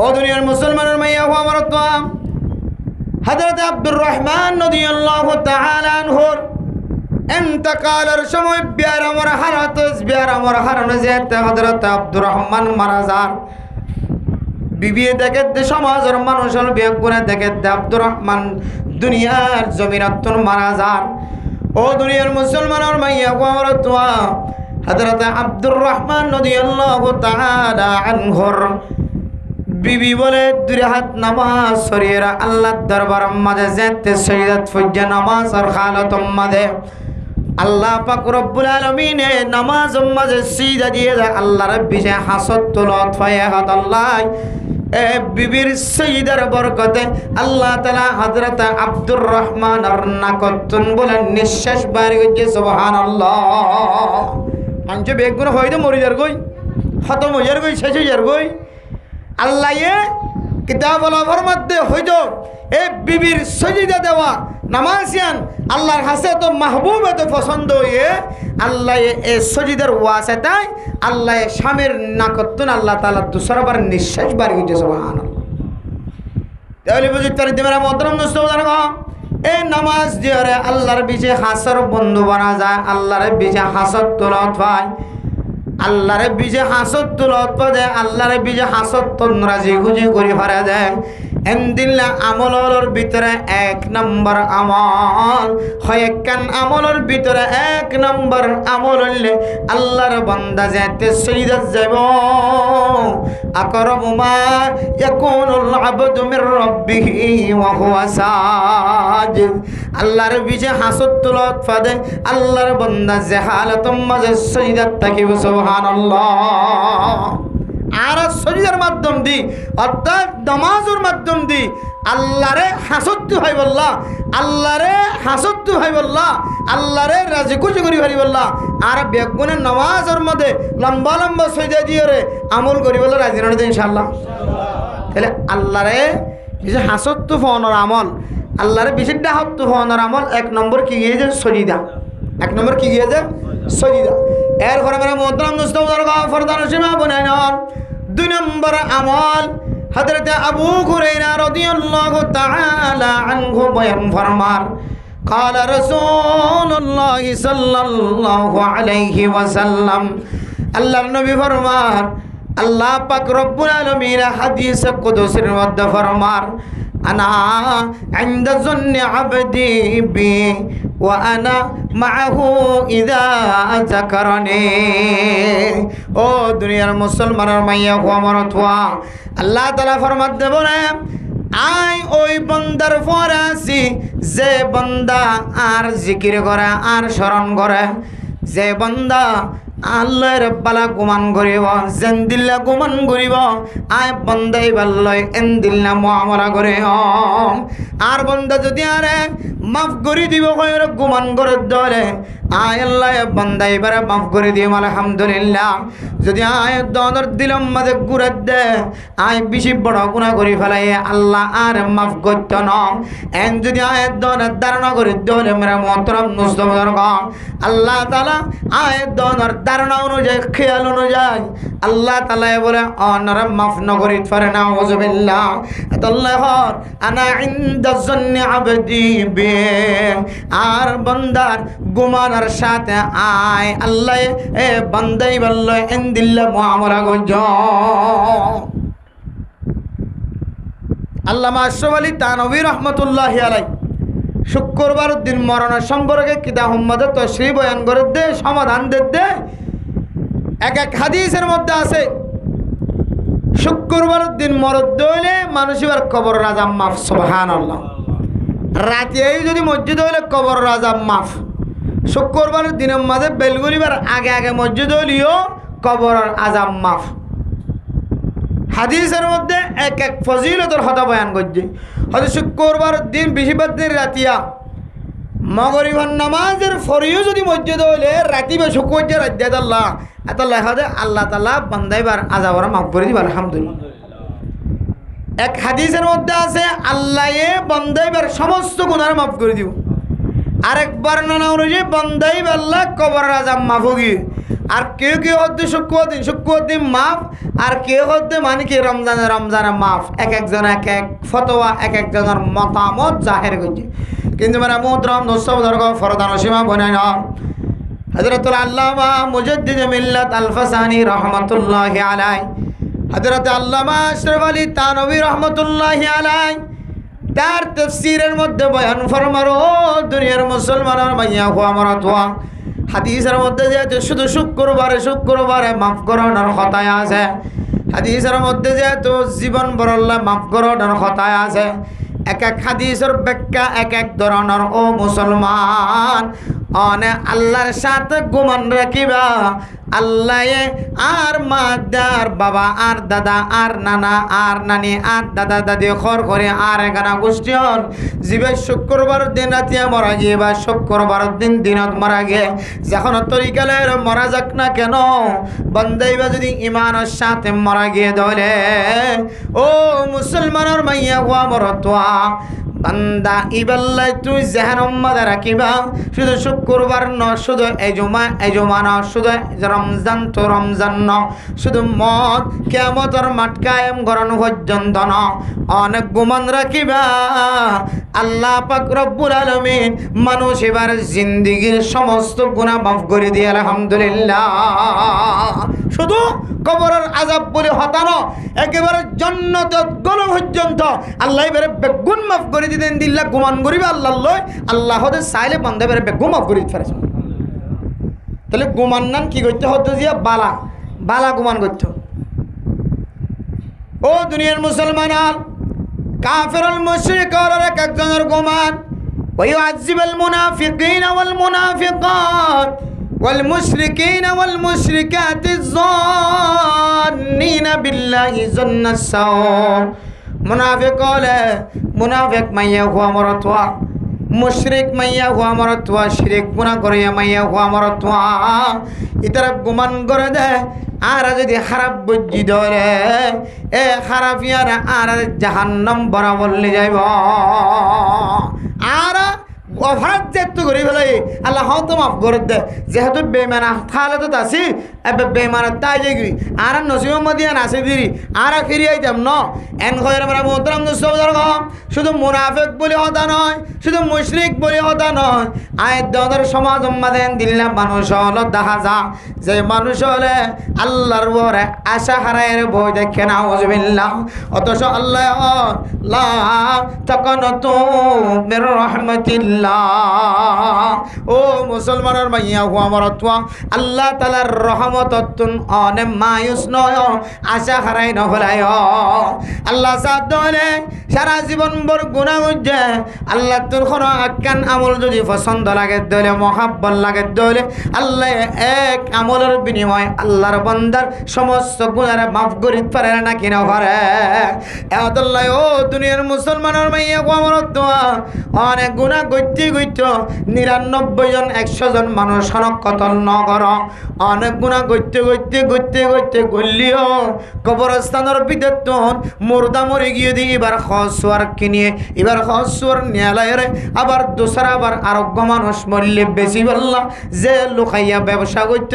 ও দুনিয়ার মুসলমানের মাইয়া হওয়া আমার হযরত আব্দুর রহমান রাদিয়াল্লাহু তাআলা আনহুর ইন্তেকালের সময় বিয়ার আমার হারানো যেতে হযরত আব্দুর রহমান মারা যান। বিবি দেখে সমাজের মানুষ বিয়ে করে দেখে আব্দুর রহমান দুনিয়ার জমিনাতুন মারা যান। ও দুনিয়ার মুসলমানের মাইয়া আমার হযরত আব্দুর রহমান রাদিয়াল্লাহু তাআলা আনহুর বিবি বলে দুই হাত নামাজ সরিয়েরা আল্লাহর দরবার মাঝে যেতে সৈয়দ ফুজ্জা নামাজ আর খালাত মাঝে আল্লাহ পাক রব্বুল আলামিন নামাজ মাঝে সিজদা দিয়ে যায় আল্লাহর বিজে হাসত তুলত ফায়াত আল্লাহ এ বিবির সৈয়দার বরকতে আল্লাহ তাআলা হযরত আব্দুর রহমান আর নাকতুন বলে নিঃশ্বাস বাইরে গিয়ে সুবহানাল্লাহ। আনছে বেগুন হইতে মরি যার গই খতম হইয়ার গই শেষ হইয়ার গই আল্লাহ কিতাবুল মধ্যে হইতো এ বিবির সজিদা দেওয়া নামাজিয়ান আল্লাহর হাসে তো মাহবুব এত পছন্দ হয়ে আল্লাহ এ সজিদার ওয়াসিতায় আল্লাহ স্বামীর নাকতুন আল্লাহ তাআলা দুসরবার নিঃশ্বাস বাড়ি হইতে সুবহানাল্লাহ। তাহলে বুঝতে পারি তোমরা মহতরম দোস্ত এ নামাজ দিয়ে আল্লাহর বিজে হাসর বন্ধু বানা যায় আল্লাহর বিজে হাসত তুলত পায় আল্লাহরে বিজে হাসত তুলত পায় আল্লাহরে বিজে হাসত তন্রাজি খুঁজি করে ফারা দেয়। এমদিল্লা আমলের ভিতরে এক নম্বর আমল হয় কান আমলের ভিতরে এক নম্বর আমল হইলে আল্লাহর বান্দা যেতে সৈয়দ যাব আকরামু মা ইয়াকুনুল আবদু মির রাব্বিহি ওয়া হুয়া সাজিদ। আল্লাহর বিজে হাসত তুলত ফাদে আল্লাহর বান্দা জাহালাতুম মাঝে সৈয়দ থাকিব সুবহানাল্লাহ। আর শরীরের মাধ্যম দি অর্থাৎ নামাজের মাধ্যম দি আল্লাহরে হাসত্তু ভাই বললা আল্লাহরে হাসত্তু ভাই বললা আল্লাহরে রাজি খুশি করি ভাই বললা আর বেগুনের নামাজের মধ্যে লম্বা লম্বা সইদা দিয়ে রে আমল করি বললা রাজি না ইনশাআল্লাহ। তাহলে আল্লাহরে বিশেষ হাসত্তু ফোনের আমল আল্লাহরে বিশেষ ডাহত্তু ফোনের আমল এক নম্বর কি গিয়ে যে সজিদা এক নম্বর কি গিয়ে যে সজিদা। এর ঘরে মেরা মোহতরম মুস্তাফার ফরদান সীমা বনায় নন দুই নম্বর আমল হযরত আবু হুরায়রা রাদিয়াল্লাহু তাআলা আনহু বয়ান ফরমান قال رسول الله صلى الله عليه وسلم আল্লাহর নবী ফরমান আল্লাহ পাক রব্বুল আলামিন হাদিস কুদসির মধ্যে ফরমান আনা ইনদা যন্নি আবদি বি ওয়া আনা মাআহু ইযা যাকারানি। ও দুনিয়ার মুসলমানের মাইয়া হওয়া মরতওয়া আল্লাহ তাআলা ফরমান দেব না আই ওই বান্দার পরে আছি যে বান্দা আর জিকির করে আর স্মরণ করে যে বান্দা আল্লাহর বালা গুমান করিব যেন দিল্লা গুমান করিব আয় বন্দাই বাল্লয় এন দিল্লা মুআমালা করে আর বন্দা যদি আরে মাফ করে দিব কয়র গুমান করে ধরে আয় আল্লাহ বন্দা এবারে মাফ করে দিম আলহামদুলিল্লাহ। যদি আয় দনর দিলম মাঝে গুড়ে দে আয় বেশি বড় গুণা করে ফেলাই আল্লাহ আর মাফ করত ন এন যদি আয় দনের ধারণা করে ধরে মেরা মোহতরম মুস্তাফার আল্লাহ তাআলা আয় দনের ধারণা অনুযায়ী খেয়াল অনুযায়ী আল্লাহ তাআলা বলে অনরে মাফ নগরি পারে না ওয়াজবিল্লাহ। আল্লাহ আনা ইনদা যন্নি আবদি বি আর বান্দার গুমানের সাথে আয় আল্লাহ এ বান্দাই বলল এন দিল্লা মুআমালা গজ। আল্লামা আশরাফ আলী থানভী রহমাতুল্লাহি আলাইহি শুক্রবার দিন মরণের সম্পর্কে কিতাব উম্মতে তশরিহ বয়ান করে দে, সমাধান দে। এক এক হাদিসের মধ্যে আছে শুক্রবার দিন মরদ হইলে মানুষ এবার কবর আযাব মাফ। সুবহানাল্লাহ। রাতে যদি মসজিদ হইলে কবর আযাব মাফ। শুক্রবার দিনের মাঝে বেলগুলিবার আগে আগে মসজিদ হইলেও কবর আযাব মাফ। হাদিসের মধ্যে এক এক ফজিলতের কথা বয়ান করছে। হয়তো শুক্রবার দিন বেশিরভাগ দিন রাতিয়া মগরিবার নামাজের ফরিও যদি মসজিদ হইলে রাতিবে শুক্রবার রাত আল্লাহ এত লেখা দে আল্লাহ তাআলা বান্দাইবার আযাবরা মাফ করে দিবার। আলহামদুলিল্লাহ। এক হাদিসের মধ্যে আছে আল্লাহ বান্দাইবার সমস্ত গুনাহ মাফ করে দিব। আরেক বর্ণনা অনুযায়ী বান্দাইবার আল্লাহ কবরের আযাব মাফ হবে। আর কেউ কেউ হচ্ছে শুক্রবার দিন মাফ, আর কেউ হচ্ছে মানে কি রমজানে মাফ। এক একজন এক এক ফতোয়া, এক একজনের মতামত জাহের করছে। কিন্তু মানে মোহতরম দর্শক ফরদান সীমা বনায় না হযরতুল আল্লামা মুজাদ্দিদ মিল্লাত আল-ফাসানি রাহমাতুল্লাহি আলাইহি, হযরত আল্লামা আশরাফ আলী তানভী রাহমাতুল্লাহি আলাইহি তার তাফসীরের মধ্যে বয়ান ফরমারো দুনিয়ার মুসলমানের মাইয়া হুয়া মারাতওয়া হাদিসের মধ্যে যে শুধু শুক্রবারে মাফ করানোর কথা আছে। হাদিসের মধ্যে যেহেতু জীবন বরল্লা মাফ করানোর কথা আছে। এক এক হাদিসের ব্যাখ্যা এক এক ধরনের। ও মুসলমান, অনে আল্লাহর সাথে গুমান রাখিবা। আল্লাহ আর মা আর বাবা আর দাদা আর নানা আর নানি আর দাদা দাদি খর করে আর এখানা গোষ্ঠী হল জীবের শুক্রবার দিন রাতিয়া মরা গিয়ে বা শুক্রবার দিন দিনত মরা গিয়ে যখন তরিকালের মরা যাক না কেন বন্দাইবা যদি ইমানের সাথে মরা গিয়ে ধরে ও মুসলমানের মাইয়া হুয়া মরতোয়া বান্দা ইবাল্লাই তুই জেহেন মাঝে রাখিবা শুধু শুক্রবার ন, শুধু এজুমা ন, শুধু রমজান তো রমজান ন, শুধু মদ কিয়ামতের মাঠ কায়েম করানো পর্যন্ত ন, অনেক গুমান রাখিবা। আল্লাহ পাক রব্বুল আলামিন মানুষ এবার জিন্দিগির সমস্ত গুনাহ মাফ করে দিয়ে। আলহামদুলিল্লাহ। শুধু কবরের আযাব বলে হতানো একেবারে জান্নাত গল পর্যন্ত আল্লাহ এবারে বেগুন মাফ করে দিতেন। দিল্লা গুমান করিবে আল্লাহ লয়, আল্লাহ হতে চাইলে বান্দা এবারে বেগুন মাফ করে দিতে পারে। তাহলে গুমান নান কি করতে হতো যে বালা গুমান করতে। ও দুনিয়ার মুসলমান কাফির আল মুশরিক আর এক একজনের গুমান ওয়াইউআযিবুল মুনাফিকিনা ওয়াল মুনাফিকাত والمشركين والمشركات الظانين بالله ظن السوء। মুনাফিক মাইয়া হুয়া মরতোয়া, মুশরিক মাইয়া হুয়া মরতোয়া, শিরিক গুনাহ করিয়া মাইয়া হুয়া মরতোয়া। ইতারা গুমান করে দে আর যদি খারাপ বুঝি ধরে এ খারাপিয়ারা আর জাহান্নাম বরাবর নিয়ে যাইব। আর অপরাধ যেহেতু করি ফেলে আল্লাহ হয়তো মাফ করে দে। যেহেতু বেমানা তাহলে তো আসি এবার বেমানা তাই যাই আর নসিব মদিয়ান আসে দিরি আর ফিরে আইতাম ন এন খয়ের আমরা মোহতরম শুধু মুনাফিক বলে হতা নয়, শুধু মুশরিক বলে হতা নয়। আয়ের দর সমাজ দেন দিল্লা মানুষ হলো দেখা যা যে মানুষ হলে আল্লাহর বরে আশা হারায়ের বই দেখে না ওজবিল্লাহ। অথচ আল্লাহ লা তাকানাতু মির রাহমাতিল্লাহ। ও মুসলমানের মাইয়া হুয়া মরতোয়া আল্লাহ তাআলার রহমততুন অনে মায়ুস নয়, আশা হারাই নহলায়। আল্লাহ সাদ হলে সারা জীবন বড় গুনাহ হচ্ছে। আল্লাহ তোর কোনো আকান আমল যদি পছন্দ লাগে দলে মহাব্বত লাগে দলে আল্লাহ এক আমলের বিনিময়ে আল্লাহর বান্দার সমস্ত গুনাহ মাফ করিতে পারে না কিনা পারে। আল্লাহ ও দুনিয়ার মুসলমানের মাইয়া হুয়া মরতোয়া অনেক গুনাহ গইতে 99 জন 100 জন মানুষ কতল নগর অনেক গুণা গইতে গলিও কবরস্থানের ভিতর মুর্দা মরে গিয়ে দিয়ে এবার খসওয়ার কিনিয়ে এবার খসওয়ার নিয়ালায় আবার দোসরা আবার আরোগ্য মানুষ মরলে বেশি বললা যে লুকাইয়া ব্যবসা করত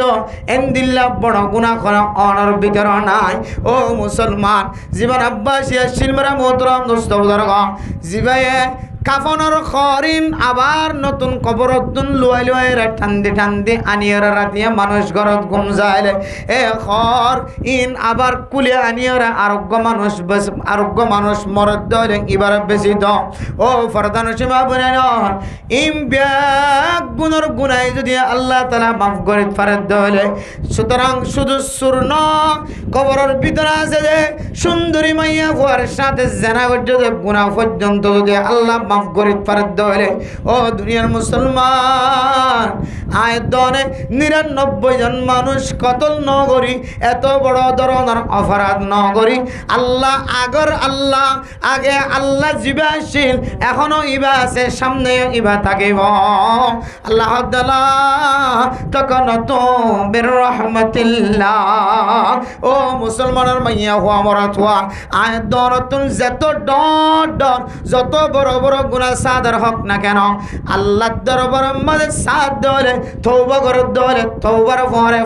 এন্দিল্লা বড় গুণা করা অনর ভিতর নাই। ও মুসলমান জীবন আব্বাসিয়া শিলমারা মোহতরম দোস্ত বুজুর্গ জীবায়ে কাফনের খরিন আবার নতুন কবরতুন লুয়াই লুয়াই ঠান্দি ঠান্দি আনিয়রা রাতিয়া মানুষ ঘরত ঘুম যাইলে এ খর ইন আবার কুলে আনিয়রা আরোগ্য মানুষ মরদ দলে এবার বেশি দ ও ফরদান সীমা বনে নন ইম ব্যাগ গুণর গুনাই যদি আল্লাহ তাআলা মাফ করে ফারদ দলে সুতরাং শুধু সুরন কবরের ভিতরে আছে যে সুন্দরী মাইয়া ফুয়ার সাথে জেনা পর্যন্ত গুনাহ পর্যন্ত যদি আল্লাহ মাফ করে ফারদ দলে ও দুনিয়ার মুসলমান আয় দনে 99 জন মানুষ কতল নগরী এত বড় ধরনের অপরাধ নগরী আল্লাহ আগে আল্লাহ জিবা আসিল এখনো ইবা আছে সামনে ইবা থাকিব আল্লাহ তাআলা তখন তো বের রহমাতিল্লাহ ও মুসলমানের মাইয়া হওয়া মরাত হওয়া আয় দরতুন যত ডর যত বড় বড় গুনাহ সাদার হক না কেন আল্লাহ দরবারের মধ্যে সাথ ধরে তওবা করে ধরে তওবার পরে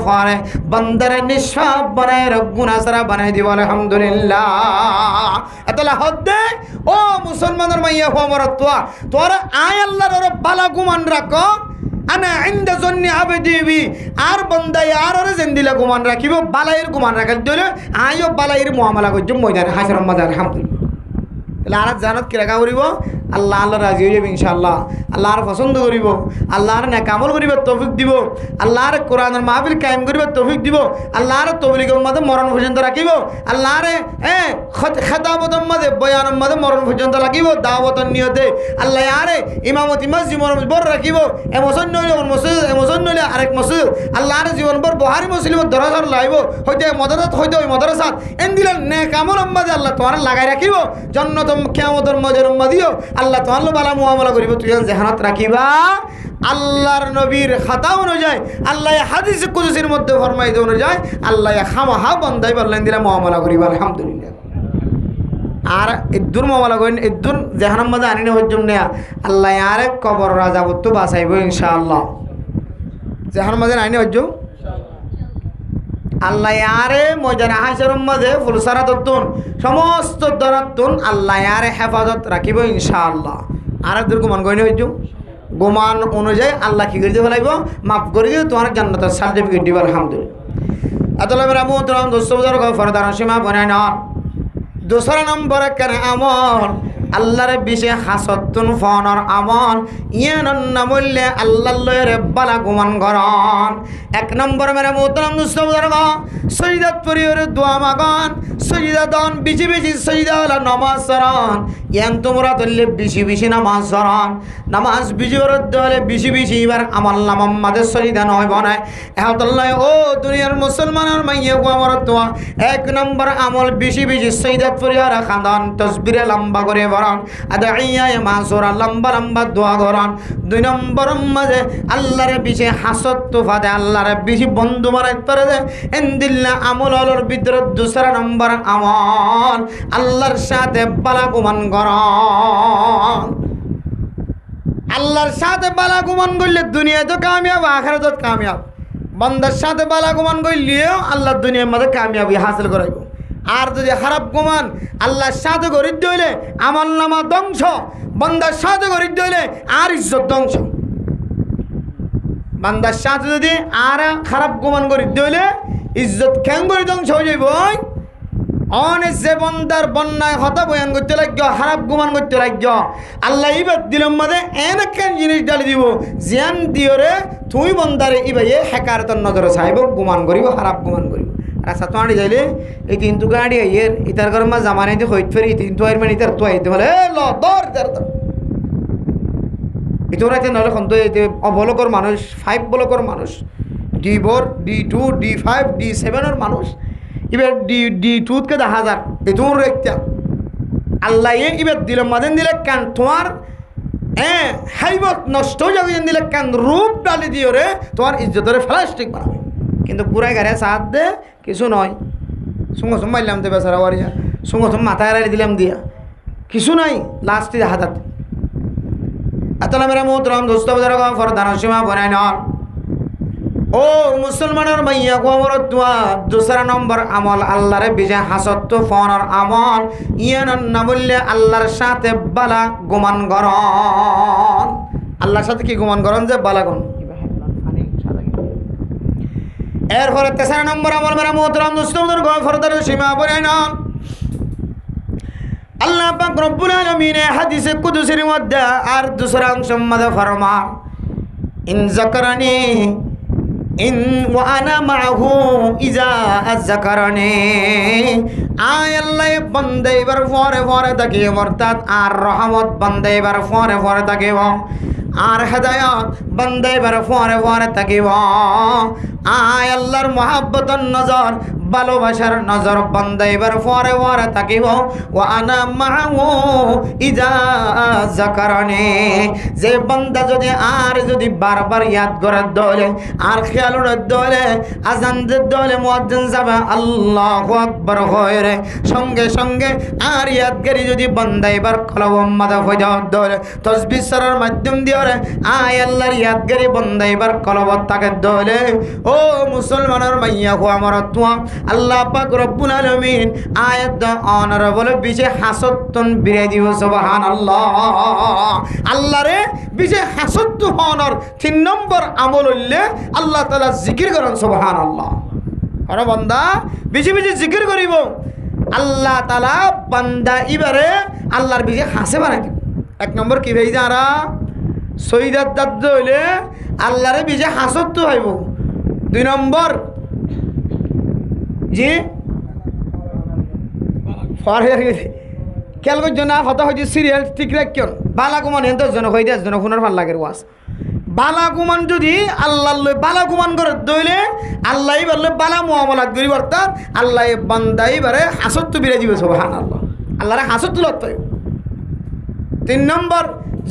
বান্দারে নিষ্পাপ বানায় গুনাহ সারা বানাই দিব আলহামদুলিল্লাহ এতলা হদ্দে ও মুসলমানের মাইয়া হওয়া মরাত হওয়া তোরা আয় আল্লাহর বালা গুমান রাখো আনা ইনদা জন্নি আবদিবি আর বান্দায় আর জিন্দিলা গুমান রাখিব বালাইর গুমান রাখার দিলে আইও বালাইর মুআমালা করছো ময়দানে হাসরের মধ্যে আলহামদুলিল্লাহ তাহলে আর জানাত কি রাখা করিব আল্লাহ রাজি হয়ে যাবে ইনশাআল্লাহ আল্লাহর পছন্দ করিব আল্লাহর নেক আমল করিবার তৌফিক দিব আল্লাহর কোরআনের মাহফিল কায়েম করিবার তৌফিক দিব আল্লাহর তবলিগের মধ্যে মরণ পর্যন্ত রাখিব আল্লাহর খেতাবতের মধ্যে বয়ানের মধ্যে মরণ পর্যন্ত রাখিব দাওয়াতের নিয়তে আল্লাহ আরে ইমামতি জীবন বর রাখিব এমোশন নইলে এমোশন নইলে আরেক মসজিদ আল্লাহর জীবন বর বহারি মুসলিমের দরজার লাইব হইতে মদরসাত হইতে ওই মদরসাত এন দিলেন নেক আমলের মধ্যে আল্লাহ তোমার লাগাই রাখিব জান্নাত কিয়ামতের মধ্যে দিও আল্লাহ তোমার বালা মুআমালা করিব তুই জাহানাত রাখিবা আল্লাহর নবীর খাতা অনুযায়ী আল্লাহ হাদিস কুদসির মধ্যে ফরমাইতে অনুযায়ী আল্লাহ খামাহা বান্দাই বললেন দিলা মুআমালা করিবা আলহামদুলিল্লাহ আর ইদ্দুর মুআমালা করেন ইদ্দুর জাহান্নাম মধ্যে আনিনে হজ্জম নেয়া আল্লাহ আরে কবর রাজাবত বাঁচাইব ইনশাআল্লাহ জাহান্নাম মধ্যে আনিনে হজ্জম আল্লাহ আরে ময়দানে হাসরের মধ্যে ফুলসারাতুন সমস্ত দরাতুন আল্লাহ আরে হেফাজত রাখিব ইনশাআল্লাহ আর দূর গুমান কইনে হইছো গুমান অনুযায়ী আল্লাহ কি করে ফেলাইব মাফ করে দিয়ে তোমার জান্নাতের সার্টিফিকেট দিব আলহামদুলিল্লাহ আদাল্লাহ রাহমাতুল্লাহ দোস্তবদার ফরদান সীমা বনায় না দোসরা নম্বর কেন আমল আল্লাহর বিশে হাসতুন ফনর আমল ইয়ানন নামুল্লে আল্লাহ লয়ের বালা গুমান গরন এক নম্বর মেরে মোহতারাম দোস্তবদার সৈয়দাত পরিওর দোয়া মাগন সৈয়দাদন বিশি বিশি সৈয়দালা নামাজ সরন ইয়ান তোমরা তল্লে বিশি নামাজ সরন নামাজ বিশি দলে বিশি এবার আমল নামাম মাদের সৈয়দা নয় বনায় এহতাল্লাহ ও দুনিয়ার মুসলমানের মাইয়ে গো আমার দোয়া এক নম্বর আমল বিশি সৈয়দাত পরিওর খানদান তসবিরে লম্বা করে বরন আদাইয়ায়ে মাসুরা লম্বা লম্বা দোয়া করেন দুই নম্বর মাঝে আল্লাহর বিশে হাসত তোফাদে আল্লাহর বেশি বন্ধু বানাইতে পারে যে ইনদিল্লাহ আমল হলোর ভিতরে দুসরা নম্বর আমল আল্লাহর সাথে বালা গুমান করেন আল্লাহর সাথে বালা গুমান করলে দুনিয়াতে কামিয়াব আখিরাতে কামিয়াব বান্দার সাথে বালা গুমান করলেও আল্লাহ দুনিয়ার মধ্যে কামিয়াবি হাসিল করাইব আর যদি খারাপ গুমান আল্লাহর সাথে গরিব হইলে আমল নামা ধ্বংস বান্দার সাথে গরিব হইলে আর ইজ্জত ধ্বংস বান্দার সাথে যদি আর খারাপ গুমান গরিব হইলে ইজ্জত কেন করে ধ্বংস হয়ে যাইব অনেক যে বন্দার বন্যায় হতা বয়ান করতে লাগবে খারাপ গুমান করতে লাগবে আল্লাহ ইবাদ দিলাম মাঝে এনেকেন জিনিস ডালি দিব জিয়ান দিওরে তুই বন্দারে ইবাইয়ে হেকার তোর নজরে চাইব গুমান করিব খারাপ গুমান করিব রাস্তা তো আনি যাইলে এই তিনটু গাড়ি আইয়ের ইতার ঘর মা জামানাই দিয়ে হইত ফেরি তিনটু আইর মানে ইতার তো আইতে বলে ল দর ইতোর আইতে নহলে খন তো অবলকর মানুষ 5 বলকর মানুষ D4 D2 D5 D7 মানুষ এবার D2 কে 10,000 এতোর একটা আল্লাহ এবার দিল মাদেন দিলে কান তোমার হাইবত নষ্ট হয়ে যাবে দিলে কান রূপ ডালি দিও রে তোমার ইজ্জতের প্লাস্টিক বানাবে কিন্তু পুরাই গাড়ি সাথ দে কিছু নয় সঙ্গে মারলাম তো বেচারা ওয়ারিয়া সঙ্গে মাথায় এড়াই দিলাম দিয়া কিছু নাই লাস্টে হাতাত এতলা মেরা মোহতরম দোস্ত বাজার ফরদান সীমা বনাই নন ও মুসলমানের মাইয়া গোমর দোয়া দুসরা নম্বর আমল আল্লাহরে বিজয় হাসত্ব ফোনের আমল ইয়ান না বললে আল্লাহর সাথে বালা গুমান গরন আল্লাহর সাথে কি গুমান গরন যে বালা গুণ এরপরে তেসরা নম্বর আমল মেরা মোহতরম দুস্তমদের গফরদার সীমা বলেন আল্লাহ পাক রব্বুল আলামিন হাদিসে কুদসির মধ্যে আর দুসরা অংশ মধ্যে ফরমান ইন যাকারানি ইন ওয়া আনা মাহু ইজা যাকারানি আয় আল্লাহ বান্দা এবার পরে পরে থাকে অর্থাৎ আর রহমত বান্দা এবার পরে পরে থাকে আর হেদায়াত বান্দা এবার পরে পরে থাকিব আয় আল্লাহর মহাব্বতের নজর ভালোবাসার নজর বান্দা এবার পরে পরে থাকিব ও আনা মাহু ইজা যাকারানি যে বান্দা যদি বারবার ইয়াদ করে দলে আর খেয়াল দলে আজান দলে মুয়াজ্জিন যাবে আল্লাহু আকবার হয় রে সঙ্গে সঙ্গে আর ইয়াদগারি যদি বান্দা এবার কলম মাদা হয়ে যাওয়ার দলে তাসবিহ সরার মাধ্যম দিয়ে রে আয় আল্লাহর ইয়াদগারি বান্দা এবার কলবত তাকে দলে ও মুসলমানের মাইয়া হো আমার তুয়া আল্লাহ পাক রব্বুল আলামিন আয়াত অনারেবল বিশে হাসত্তন বিরে দিব সুবহানাল্লাহ আল্লাহরে বিশে হাসত্ত হনর 3 নম্বর আমল হইলে আল্লাহ তাআলা জিকির করেন সুবহানাল্লাহ আরে বান্দা বেশি বেশি জিকির করিব আল্লাহ তাআলা বান্দা ইবারে আল্লাহর বিশে হাসে বানাই দিব 1 নম্বর কি ভাই যারা সৈয়দাত দাদ হইলে আল্লাহরে বিশে হাসত্ত হইব 2 নম্বর জি খেয়াল করছো না হতা হয়েছে সিরিয়াল ঠিক রাখিয়ন বালাগুমান এত জন হয়ে দেশ জন ফোনের ভাল লাগে ওয়াজ বালাগুমান যদি আল্লাহ বালাগুমান করে দইলে আল্লাহ বললে বালা মুআমালাত করি অর্থাৎ আল্লাহ বান্দাই বারে হাসত বিরে দিবে সুবহানাল্লাহ আল্লাহরে হাসত লত 3 নম্বর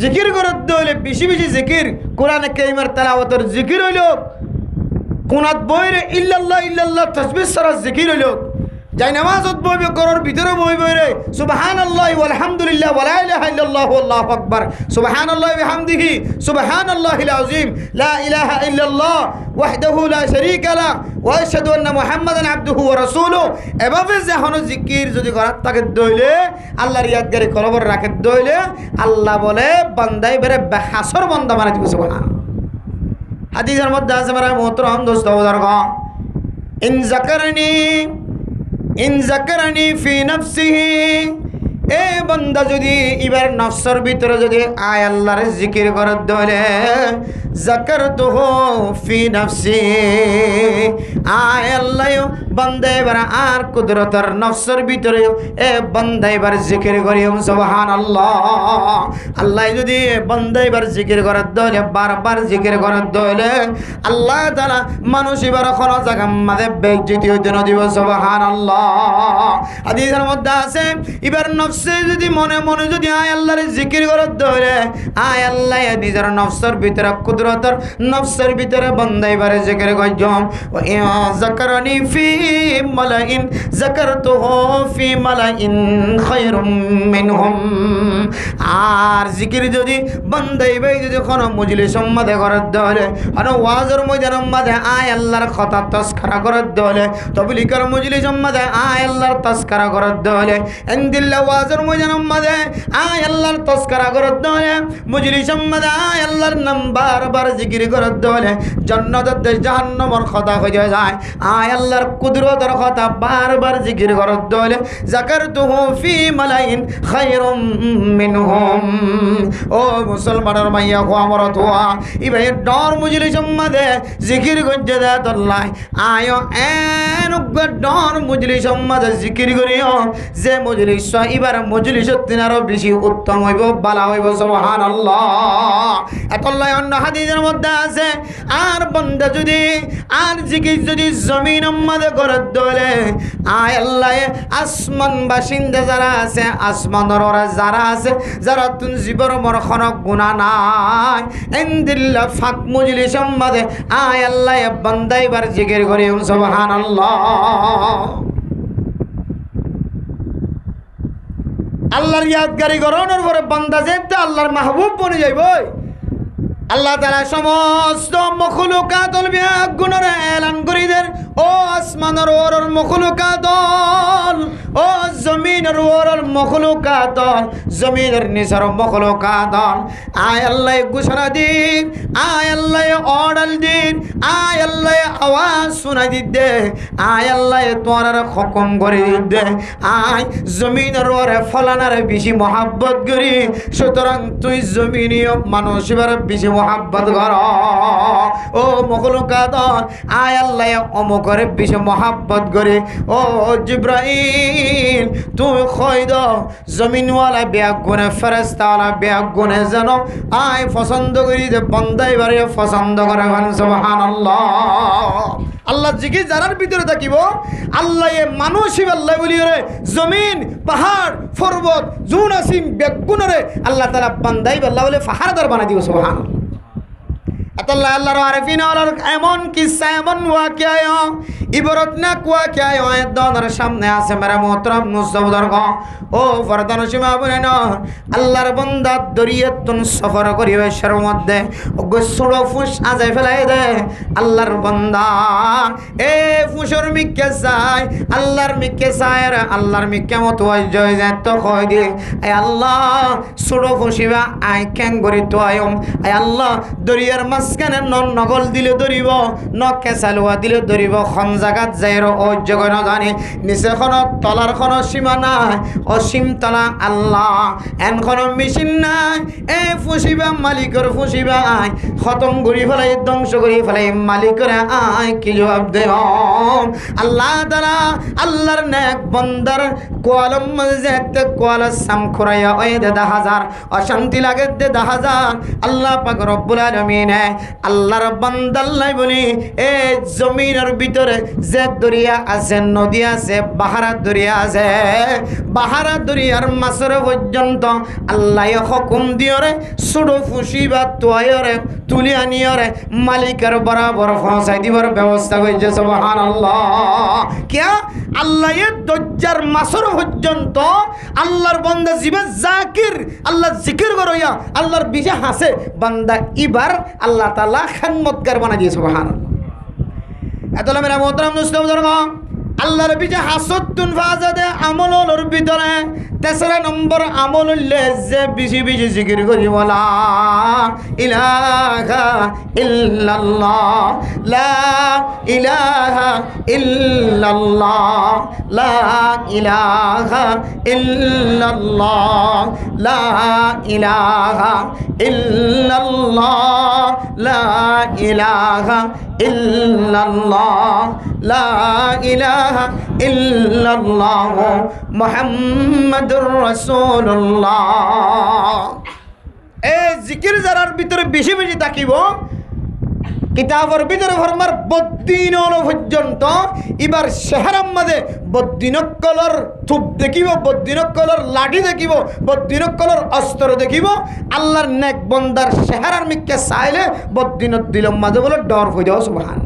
জিকির করে দইলে বেশি বেশি জিকির কোরআনে কারীমের তেলাওয়াতের জিকির হইল কোনাত বইরে ইল্লাল্লাহ ইল্লাল্লাহ তাসবিহ সারা জিকির হইল যাই নামাজত বইবে করার ভিতরে বইবে রে সুবহানাল্লাহি ওয়াল হামদুলিল্লাহ ওয়া লা ইলাহা ইল্লাল্লাহু আল্লাহু আকবার সুবহানাল্লাহি ওয়া বিহামদিহি সুবহানাল্লাহিল আযীম লা ইলাহা ইল্লাল্লাহ ওয়াহদাহু লা শারীকা লা ওয়া আশহাদু আন্না মুহাম্মাদান আবদুহু ওয়া রাসূলুহু এভাবে যখন জিকির যদি করার তাকে দইলে আল্লাহর ইয়াদগারি কলবর রাখে দইলে আল্লাহ বলে বান্দাই বেরে বেহাসর বান্দা বানাই দিবে সুবহানাল্লাহ হাদিসের মধ্যে আছে মেরা মোহতরম দোস্ত বুজুর্গ ইন যাকারানি ফি নাফসিহি এ বান্দা যদি এবার নফসের ভিতরে যদি আয় আল্লাহর জিকির করে দলে যাকারতুহু ফি নাফসি আয় আল্লাহ বান্দা এবার আর কুদরতের নফসের ভিতরে এ বান্দা এবার জিকির করি সুবহানাল্লাহ আল্লাহ যদি বান্দা এবার জিকির করে দলে বারবার জিকির করে দলে আল্লাহ তাআলা মানুষ এবার কোন জায়গা মাঝে বেইজ্জতি হইতে না দিব সুবহানাল্লাহ হাদিসের মধ্যে আছে এবার নফসে যদি মনে মনে যদি আয় আল্লাহর জিকির করে ধরে আয় আল্লাহ নিজের নফসের ভিতরে কুদরতের নফসের ভিতরে বান্দা এবারে জিকির কইজম ওয়া ইয়া যাকারানি ফি মালাইন যাকারতুহু ফি মালাইন খায়রুম মিনহুম আর জিকির যদি বান্দা এবারে যদি কোন মজলিস সম্মাদে করে ধরে আর ওয়াজের ময়দানের মধ্যে আয় আল্লাহর কথা তাসকারা করে ধরে তবলিগের মজলিস সম্মাদে আয় আল্লাহর তাসকারা করে ধরে ইনদিল্লাহ ওয়াজের ময়দানের মধ্যে আয় আল্লাহর তাসকারা করে ধরে মজলিসের মধ্যে আয় আল্লাহর নাম বারবার জিকির করে ধরে জান্নাতের দেশ জাহান্নামের কথা হয়ে যায় আয় আল্লাহর কুদরতের কথা বারবার জিকির করে ধরে যাকারতুহু ফি মালাইন খায়রুম মিনহুম ও মুসলমানের মাইয়া হো আমার তোয়া ইবে ডর মজলিসের মধ্যে জিকির করতে দেয় আল্লাহ আয় এন ডর মজলিসের মধ্যে জিকির করিও যে মজলিস এবার মজলিসের দিন আরো বেশি উত্তম হইব বালা হইব সুবহানাল্লাহ এতল্লাই অন্য হাদিসের মধ্যে আছে আর বান্দা যদি আর জিকির যদি জমিনের মধ্যে করে দলে আয় আল্লাহ আসমান বাসিন্দা যারা আছে আসমানের যারা আছে যারা তুন জীবর মরখন গুনাহ নাই ইনদিল্লাহ ফাক মজলিসের মধ্যে আয় আল্লাহ বান্দা এবার জিকির করি সুবহানাল্লাহ আল্লাহর ইয়াদগারি গরনের পরে বান্দা যেতে আল্লাহর মাহবুব বনে যাইব আল্লাহ তাআলা সমস্ত মখলুকাতুল বিয়াগুণের এলান করি দেন, ও আসমানের ওর মখলুকাতল, ও জমিনের ওর মখলুকাতল, জমিনের নিচের মখলুকাতল, আয় আল্লাহ ঘোষণা দিন, আয় আল্লাহ অর্ডার দিন, আয় আল্লাহ আওয়াজ শোনাই দিতে, আয় আল্লাহ তোমার হুকুম করে দিতে, আয় জমিনের ওরে ফলানার বেশি মহাব্বত করি, সুতরাং তুই জমিনীয় মানুষের বেশি মহাব্বত কর। ও মখলুকাতল, আয় আল্লাহ অমুকের বেশি মহাব্বত করে। ও জিব্রাইল, তুই কই দাও জমিনওয়ালা বেগুনে ফেরেশতাওয়ালা বেগুনে যেন আয় পছন্দ করি যে বান্দাই বারে পছন্দ করে। সুবহানাল্লাহ। আল্লাহ জিকির যারার ভিতরে থাকিব, আল্লাহ এ মানুষই আল্লাহ বলি রে জমিন পাহাড় পর্বত জুন আসিম বেগুনরে আল্লাহ তাআলা বান্দাই আল্লাহ বলে পাহাড়দার বানাই দিব। সুবহানাল্লাহ। আল্লাহ আল্লাহর আরিফিন আল্লাহর এমন কিসসা এমন ওয়াকিয়া ইবরত না ওয়াকিয়া দনের সামনে আছে মেরা মোহতরম মুসতাফার গো। ও ফরদান সীমা বলেন আল্লাহর বান্দা দরিয়াতুন সফর করিবে সের মধ্যে গোসল ফুস আজাই ফেলাই দে আল্লাহর বান্দা এ ফুসর মিকে যায় আল্লাহর মিকে যায় রে আল্লাহর মিকে মত ওই জয় যায় তো কই দি এ আল্লাহ সুড়ো ফুসিবা আই কেন করি তো আয়ম এ আল্লাহ দরিয়ার মাঝখানে নগল দিলে ধরিব ন কেঁচালুয়া দিলে ধরিব খন জাগাত যাই ও জগন জানি নিচে খন তলার খন সীমা নাই অসীম তলা আল্লাহ এনখন মেশিন নাই এ ফুসিবা মালিকের ফুসিবা আই খতম করি ফেলাই ধ্বংস করি ফেলাই মালিকের আয় কি জবাব দে আল্লাহ তাআলা আল্লাহর নেক বান্দার কোয়ালম মধ্যে একটা কোয়াল সাম খুরাইয়া ওই দে 10,000 অশান্তি লাগে দে 10,000 আল্লাহ পাক রব্বুল আলামিন আল্লাহর বান্দাল্লাই বলি এ জমিনের ভিতরে যে দরিয়া আছে নদী আছে বাহারা দরিয়া আছে বাহারা দরিয়ার মাছের পর্যন্ত আল্লাহ হুকুম দিয়রে সুড়ো ফুসিবা তোয়রে তুলি আনিয়রে মালিকের বরাবর পৌঁছাই দিবার ব্যবস্থা করেছে। সুবহানাল্লাহ। কিয়া আল্লাহ এ দজ্জার মাছের পর্যন্ত আল্লাহর বান্দা জিবে জাকির আল্লাহ জিকির করইয়া আল্লাহর বিজে হাসে বান্দা ইবার আল্লাহ তাআলা খিদমতগার বানাই দিয়েছে। সুবহানাল্লাহ। এতলা মেরা মোহতরম মুসলিমদের আল্লাহর বিজে হাসতুন ফাজাদে আমলর ভিতরে তেসরা নম্বর আমল হইলে যে বেশি বেশি জিকির করি বলা ইলাহা ইল্লাল্লাহ লা ইলাহা ইল্লাল্লাহ লা ইলাহা ইল্লাল্লাহ লা ইলাহা ইল্লাল্লাহ লা ইলাহা ইল্লাল্লাহ লা ইলাহা ইল্লাল্লাহ মুহাম্মাদুর রাসূলুল্লাহ। এই জিকির যারার ভিতরে বেশি বেশি থাকিব কিতাবের ভিতরে ফরমার বদ্দিন পর্যন্ত এবার শেহরাম মাঝে বদ্দিনকলর থুপ দেখিব বদ্দিনকলর লাঠি দেখিব বদ্দিনকলর অস্ত্র দেখিব আল্লাহর নেক বন্দার শেহরার মিকে চাইলে বদ্দিনত দিলম মাঝে বলে ডর হয়ে যাও। সুবহান।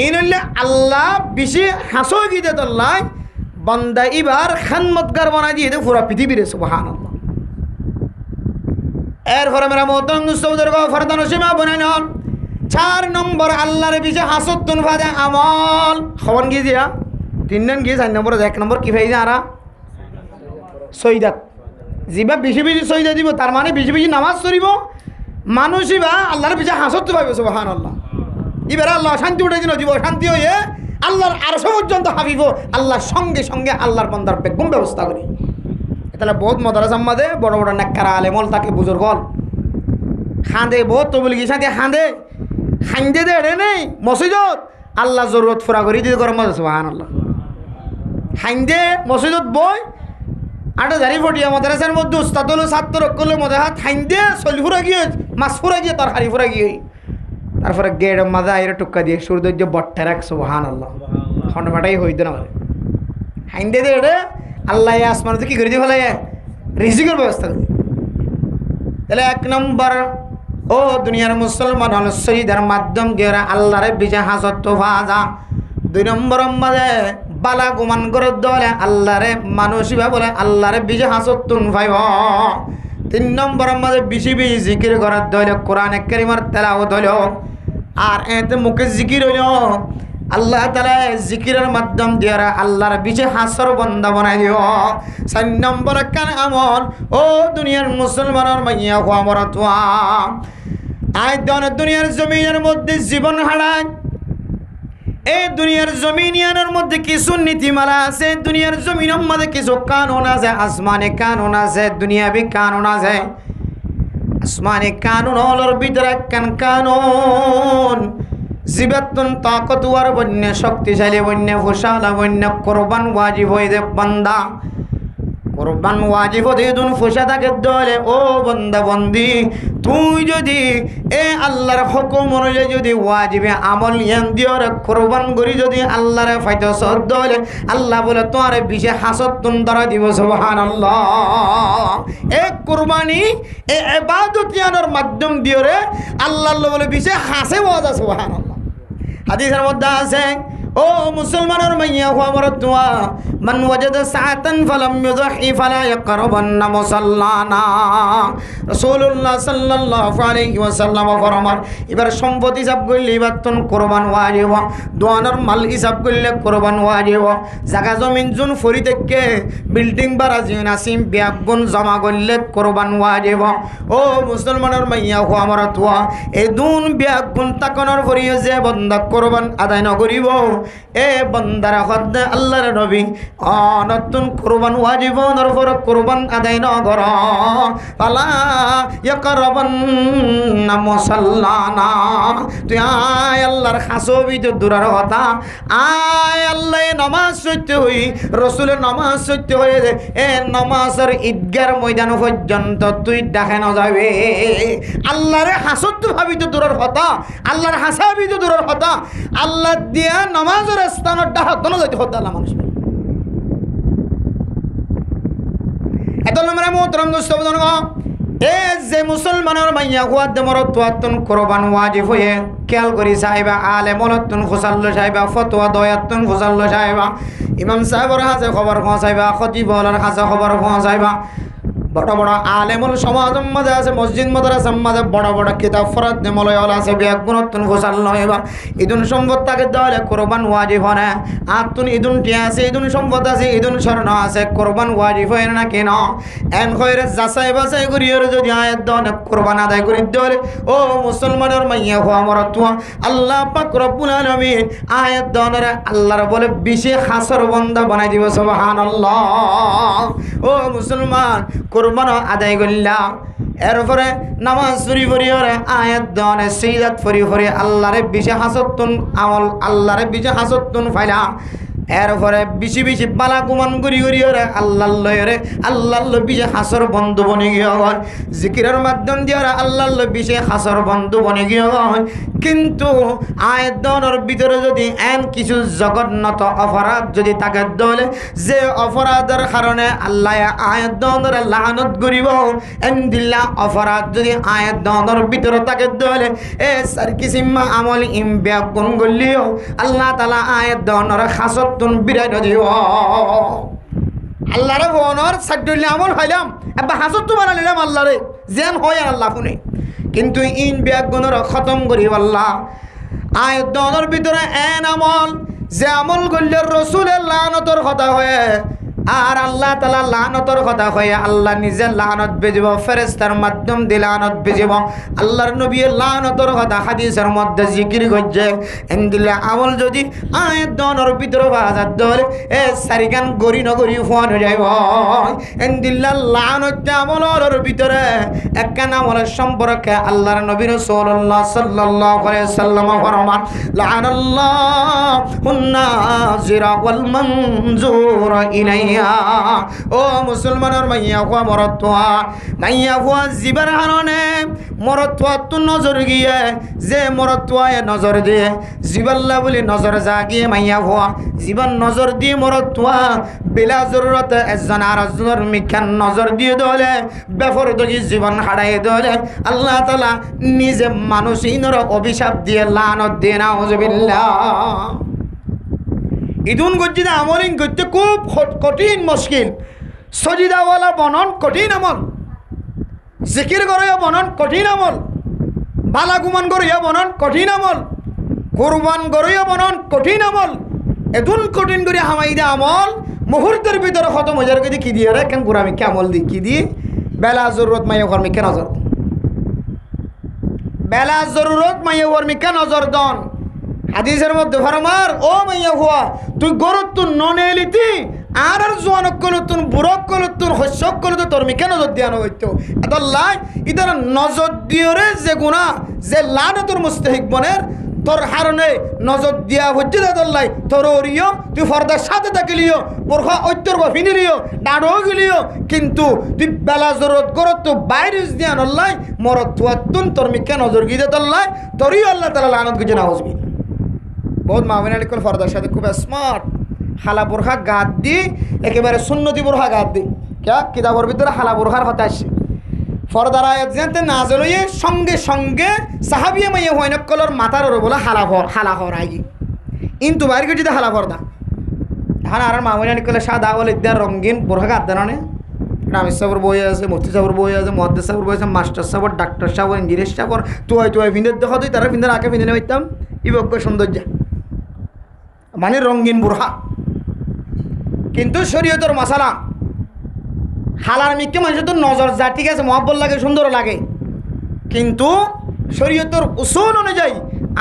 এই নইলে আল্লাহ বেশি হাসো গিয়ে আল্লাহ বান্দা এবার খিদমতগার বানাই দিয়ে দে পুরা পৃথিবীরে। সুবহানাল্লাহ। এরপরে মেরা মোহতরম মুসলিমদের ফরদান সীমা বনাই নন 4 নম্বর আল্লাহর বেশি হাসতুন ফাদে আমল খবর গিয়ে দিয়া 3 নম্বর গিয়ে 4 নম্বর 1 নম্বর কি ফাইজা আরা সৈদাত জিবা বেশি বেশি সৈদা দিব তার মানে বেশি বেশি নামাজ পড়িব মানুষই বা আল্লাহর বেশি হাসত পাইব। সুবহানাল্লাহ। এবার আল্লাহ শান্তি উঠে দিন দিব শান্তি হয়ে আল্লাহর আরশ পর্যন্ত হাবিব আল্লাহর সঙ্গে সঙ্গে আল্লাহর বান্দার বেগম ব্যবস্থা করি। তাহলে বহুত মাদ্রাসা মাঝে বড় বড় নেককার আলেমল তাকে বুজুর্গ খাঁদে বহুত তো বলি গিয়ে খাঁদে খাইন্দে দে রে নেই মসজিদত আল্লাহ জরুরত ফুরা করি দিতে গরম মাঝে। সুবহানাল্লাহ। খাইন্দে মসজিদত বই আটা জারি ফটিয়া মাদ্রাসার মধ্যে উস্তাদ হলো ছাত্র করলে মধ্যে হাত খাইন্দে চলি ফুরা গিয়ে মাছ ফুরা গিয়ে তার হাড়ি ফুরা গিয়ে তারপরে গেট মাঝে আইরে টুক্কা দিয়ে সূর্য বট্টা রাখ। সুবহানাল্লাহ। খন্ড ফাটাই হইতে না খাইন্দে দে রে আল্লাহ আসমান কি করে দিয়ে ফেলে রিজিকের ব্যবস্থা করে। তাহলে 1 নম্বর ও দুনিয়ার মুসলমান হল শহীদের মাধ্যম গেরা আল্লাহরে বিজয় হাজত তো ভাজা। 2 নম্বর মাঝে বালা গুমান করে দলে আল্লাহরে মানুষই বলে আল্লাহরে বিজয় হাজত তুন ভাইব। তিন নম্বরের মাঝে বেশি বেশি জিকির করার দইল কোরআনে কারিমের তেলাওয়াত হইল আর এতে মুখে জিকির হইল আল্লাহ তাআলা জিকিরের মাধ্যম দিয়ে আল্লাহর বিচে হাসর বান্দা বানাই দিও। 4 নম্বর কান আমল ও দুনিয়ার মুসলমানের মাইয়া হওয়া মরতুয়া আয় দুনিয়ার জমিনের মধ্যে জীবন হারায়। এই দুনিয়ার জমিনিয়ানের মধ্যে কিছু নীতিমালা আছে, দুনিয়ার জমিনের মধ্যে কিছু কানুন আছে, আসমানে কানুন আছে, দুনিয়াবি কানুন আছে। আসমানে কানুন হলোর ভিতরে কানুন জীবাত্মন তাকতওয়ার বন্য শক্তিশালী বন্য ফুসালা বন্য কোরবান ওয়াজিব হয়ে যে বান্দা কোরবান ওয়াজিব হয়ে দুন ফুসা থাকে দলে ও বান্দা বন্দি তুই যদি এ আল্লাহর হুকুম অনুযায়ী যদি ওয়াজিবে আমল ইয়ান দিওর কোরবান করি যদি আল্লাহর ফায়দা সদ হলে আল্লাহ বলে তোমার বিশে হাসত তুন দ্বারা দিব সুবহানাল্লাহ। এক কুরবানি এ ইবাদত ইয়ানোর মাধ্যম দিওরে আল্লাহ বলে বিশে হাসে ওয়াজা সুবহানাল্লাহ। হাদিসের মধ্যে আছে ও মুসলমানের মাইয়া হওয়া মরতুয়া মান ওয়াজাদা সাআতান ফালাম ইউযহি ফালা ইয়াকরাবান্না মুসাল্লানা। রাসূলুল্লাহ সাল্লাল্লাহু আলাইহি ওয়াসাল্লাম ফরমান এবার সম্পত্তি হিসাব করলে এবার তুন কুরবান ওয়াজিব, দোয়ানোর মাল হিসাব করলে কুরবান ওয়াজিব, জায়গা জমিন জুন ফরি থেকে বিল্ডিং বাড়া জিন আসিম ব্যাগুন জমা করলে কুরবান ওয়াজিব। ও মুসলমানের মাইয়া হওয়া মরতুয়া এই দুন ব্যাগুন তাকনের ফরিয়ে যে বান্দা কুরবান আদায় নকরিব এ বান্দারা খদ্দে আল্লাহর নবী নতুন কুরবান ওয়াজিব নরফর কুরবান আদায় নগর ফালা ইয়াকরাবান্না মুসাল্লানা। তুই আয় আল্লাহর খাসবি তো দূরের কথা আয় আল্লাহ নামাজ সত্য হই রসুলের নামাজ সত্য হয়ে যে এ নামাজের ঈদগার ময়দান পর্যন্ত তুই দেখে না যাবে আল্লাহরে হাসত ভাবি তো দূরের কথা আল্লাহর হাসাবি তো দূরের কথা আল্লাহ দিয়া নামাজের স্থানের ডাহাত যাইতে হতো আল্লাহ মানুষ এত নম্বরে মোহতরম দোস্ত এ যে মুসলমানের মাইয়া হুয়াদ মরতুয়াতুন কুরবান ওয়াজিব হয়ে খেয়াল করি সাহেবা আলে মলতুন খুসাল্লো সাহেবা ফতোয়া দয়াতুন খুসাল্লো সাহেবা ইমাম সাহেবের কাছে খবর পৌঁছাইবা খতিবলার কাছে খবর পৌঁছাইবা বড় বড় আলেমুল সমাজের মাঝে আছে মসজিদ মাদ্রাসার মাঝে বড় বড় কিতাব ফরাদ মলয়াল আছে ব্যাগুণতুন খুসাল্লো হইবা ইদুন সম্পদ তাকে দেওয়ালে কোরবান ওয়াজিব হয় আর তুন ইদুন টিয়া আছে ইদুন সম্পদ আছে ইদুন স্বর্ণ আছে কোরবান ওয়াজিব হয় না কেন এন খয়রে যাচাই বাছাই করিয়ে যদি আয়াত দনে কোরবান আদায় করি দেওয়ালে ও মুসলমানের মাইয়া হওয়া মরতুয়া আল্লাহ পাক রব্বুল আলামিন আয়াত দনের আল্লাহর বলে বিশেষ হাসর বন্দা বানাই দিব সুবহানাল্লাহ। ও মুসলমান কুরবান আদায় করলাম এরপরে নামাজ ফুরি ফুরি আয়াত দনে সিজাত ফুরি ফুরি আল্লাহরে বিশে হাসতুন আমল আল্লাহরে বিশে হাসতুন ফাইলা এরপরে বেশি বেশি বালা কুমান করি করি আল্লাহ বিশে হাসর বন্ধু বনে গিয়ে হয় জিকিরের মাধ্যম দিয়ে আল্লাহ বিশে হাসর বন্ধু বনে গিয়ে হয়। কিন্তু আয়তনের ভিতরে যদি এন কিছু জগন্নাথ অপরাধ যদি তাকে দলে যে অপরাধের কারণে আল্লাহ আয়তনের লানত করিব এন দিল্লা অপরাধ যদি আয়তনের ভিতরে তাকে দলে এ সার কিসিমা আমল ইম ব্যাগুন করলিও আল্লাহ তাআলা আয়তনের খাসত তুন বিরাট দিব আল্লাহরে বনর সাড্ডুল্লাহ আমল হইলাম এবা হাসত তো বানাইলাম আল্লাহরে যেন হয় আল্লাহ শুনে কিন্তু ইন ব্যাগুনের খতম করি আল্লাহ আয়তনের ভিতরে এন আমল যে আমল করলে রসুলের লানতর কথা হয়ে আর আল্লাহ তাআলা লানতর কথা হয়ে আল্লাহ নিজে লানত বেজিব ফেরেশতার মাধ্যম দিয়ে লানত বেজিব আল্লাহর নবী লানতর কথা হাদিসের মধ্যে জিকির করছে এন্দিলে আমল যদি আয়াতনের ভিতরে বাজার ধরে এ সারিগান গরি নগরি ফোন হয়ে যাইব এন্দিল্লা লানত আমলের ভিতরে একখান আমলের সম্পর্কে আল্লাহর নবী রাসূলুল্লাহ সাল্লাল্লাহু আলাইহি সাল্লাম ফরমান লানাল্লাহুন নাজিরা ওয়াল মানজুর ইলাইহি। ও মুসলমানের মাইয়া হওয়া মরতুয়া মাইয়া হওয়া জীবের হারণে মরতুয়া তো নজর গিয়ে যে মরতুয়ায় নজর দিয়ে জীবাল্লা বলি নজর জাগিয়ে মাইয়া হওয়া জীবন নজর দিয়ে মরতুয়া বেলা জরুরত একজন আর একজনের মিখান নজর দিয়ে দলে বেফর দগি জীবন হারাই দলে আল্লাহ তাআলা নিজে মানুষইনর অভিশাপ দিয়ে লানত দিয়ে নাউজুবিল্লাহ। ইদুন গজ্জিদা আমলিং করতে খুব কঠিন মুশকিল সজিদাওয়ালা বনন কঠিন আমল জিকির করিয়া বনন কঠিন আমল, বালা গুমান করিয়া বনন কঠিন আমল, কোরবান করিয়া বনন কঠিন আমল। এদুল কঠিন করে হামাইদে আমল মুহূর্তের ভিতরে খতম হয়ে যাবে। কি দিয়ে রে কেন পুরা আমি কে আমল দিই কি দিয়ে বেলা জরুরত মাইয়া কর্মী কে নজর, বেলা জরুরত মাইয়া কর্মী কে নজর দন। হাদিসের মধ্যে ফরমার ও মাইয়া হুয়া তুই গরত তুন নন এলিতি আর জোয়ানক কলতুন বুড়ক কলতুন হস্যক কলত তোর মিকে নজর দিয়া নইতো এত লাই ইতার নজর দিওরে যে গুণা যে লান তোর মুস্তাহিক বনের তোর হারনে নজর দিয়া হচ্ছে দাদল্লাই তোর ওরিও তুই ফর্দার সাথে থাকিলিও বোরখা ঐত্যর গফিনিলিও ডাড়ো গেলিও কিন্তু তুই বেলা জরত করত তো বাইরে দিয়া নল্লাই মরত তুয়াতুন তোর মিকে নজর গিয়ে দল্লাই তোরই আল্লাহ তাআলা লানত গুজে না হসবি। বহুত মাহমিনা লিখল ফর্দার সাথে খুব স্মার্ট হালা বোরখা গাদ দি একেবারে সুন্নতি বোরখা গাদ দি ক্যা কিতাবর ভিতরে হালা বোরখার কথা আসছে। ফরদার আয়াত জানতে না জলইয়ে সঙ্গে সঙ্গে সাহাবিয়ে মাইয়ে হয়নক কলর মাথার ওর বলে হালা হর আগে কিন্তু বাইরে যদি হালা ফর্দা এখন আর মামুনি নিকলে সাদা বলে ইদার রঙিন বোরখা গাদ দেন রামেশ সাহর বই আছে, মুফতি সাহর বই আছে, মহাদ্দেস সাহর বই আছে, মাস্টার সাহর, ডাক্তার সাহর, ইঞ্জিনিয়ার সাহর তুই ফিন্দের দেখা তুই তারা ফিন্দের আঁকে ফিন্দে নেইতাম ইবজ্ঞ সৌন্দর্য মানে রঙিন বোরখা। কিন্তু শরীয়তের মশালা হালার মিকে মানুষের তো নজর যা ঠিক আছে মহব্বত লাগে সুন্দর লাগে কিন্তু শরীয়তের উসুল অনুযায়ী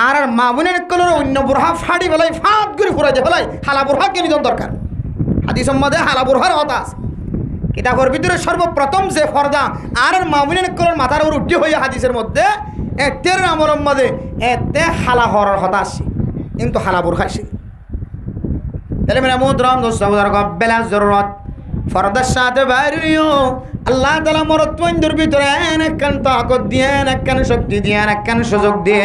আর মা বোনের কলর অন্য বোরহা ফাড়ি ফেলাই ফাঁদ করে ফুরাইতে ফেলাই হালা বোরহা কেন দরকার। হাদিস সম্বন্ধে হালা বোরহার কথা আছে কিতাবের ভিতরে সর্বপ্রথম যে ফর্দা আর মা বোনের কলর মাথার উপর উঠি হইয়া হাদিসের মধ্যে এতের আমলের মধ্যে এতে হালা হরার কথা আসছে কিন্তু হালা বোরহা আসে। তাহলে মেরা মুহতরম দোস্তার বেলা জরুরত ফরদার সাথে বাইরেও আল্লাহ তাআলা মরত্বন্দর ভিতরে একখান তাকত দিয়ে একখান শক্তি দিয়ে একখান সুযোগ দিয়ে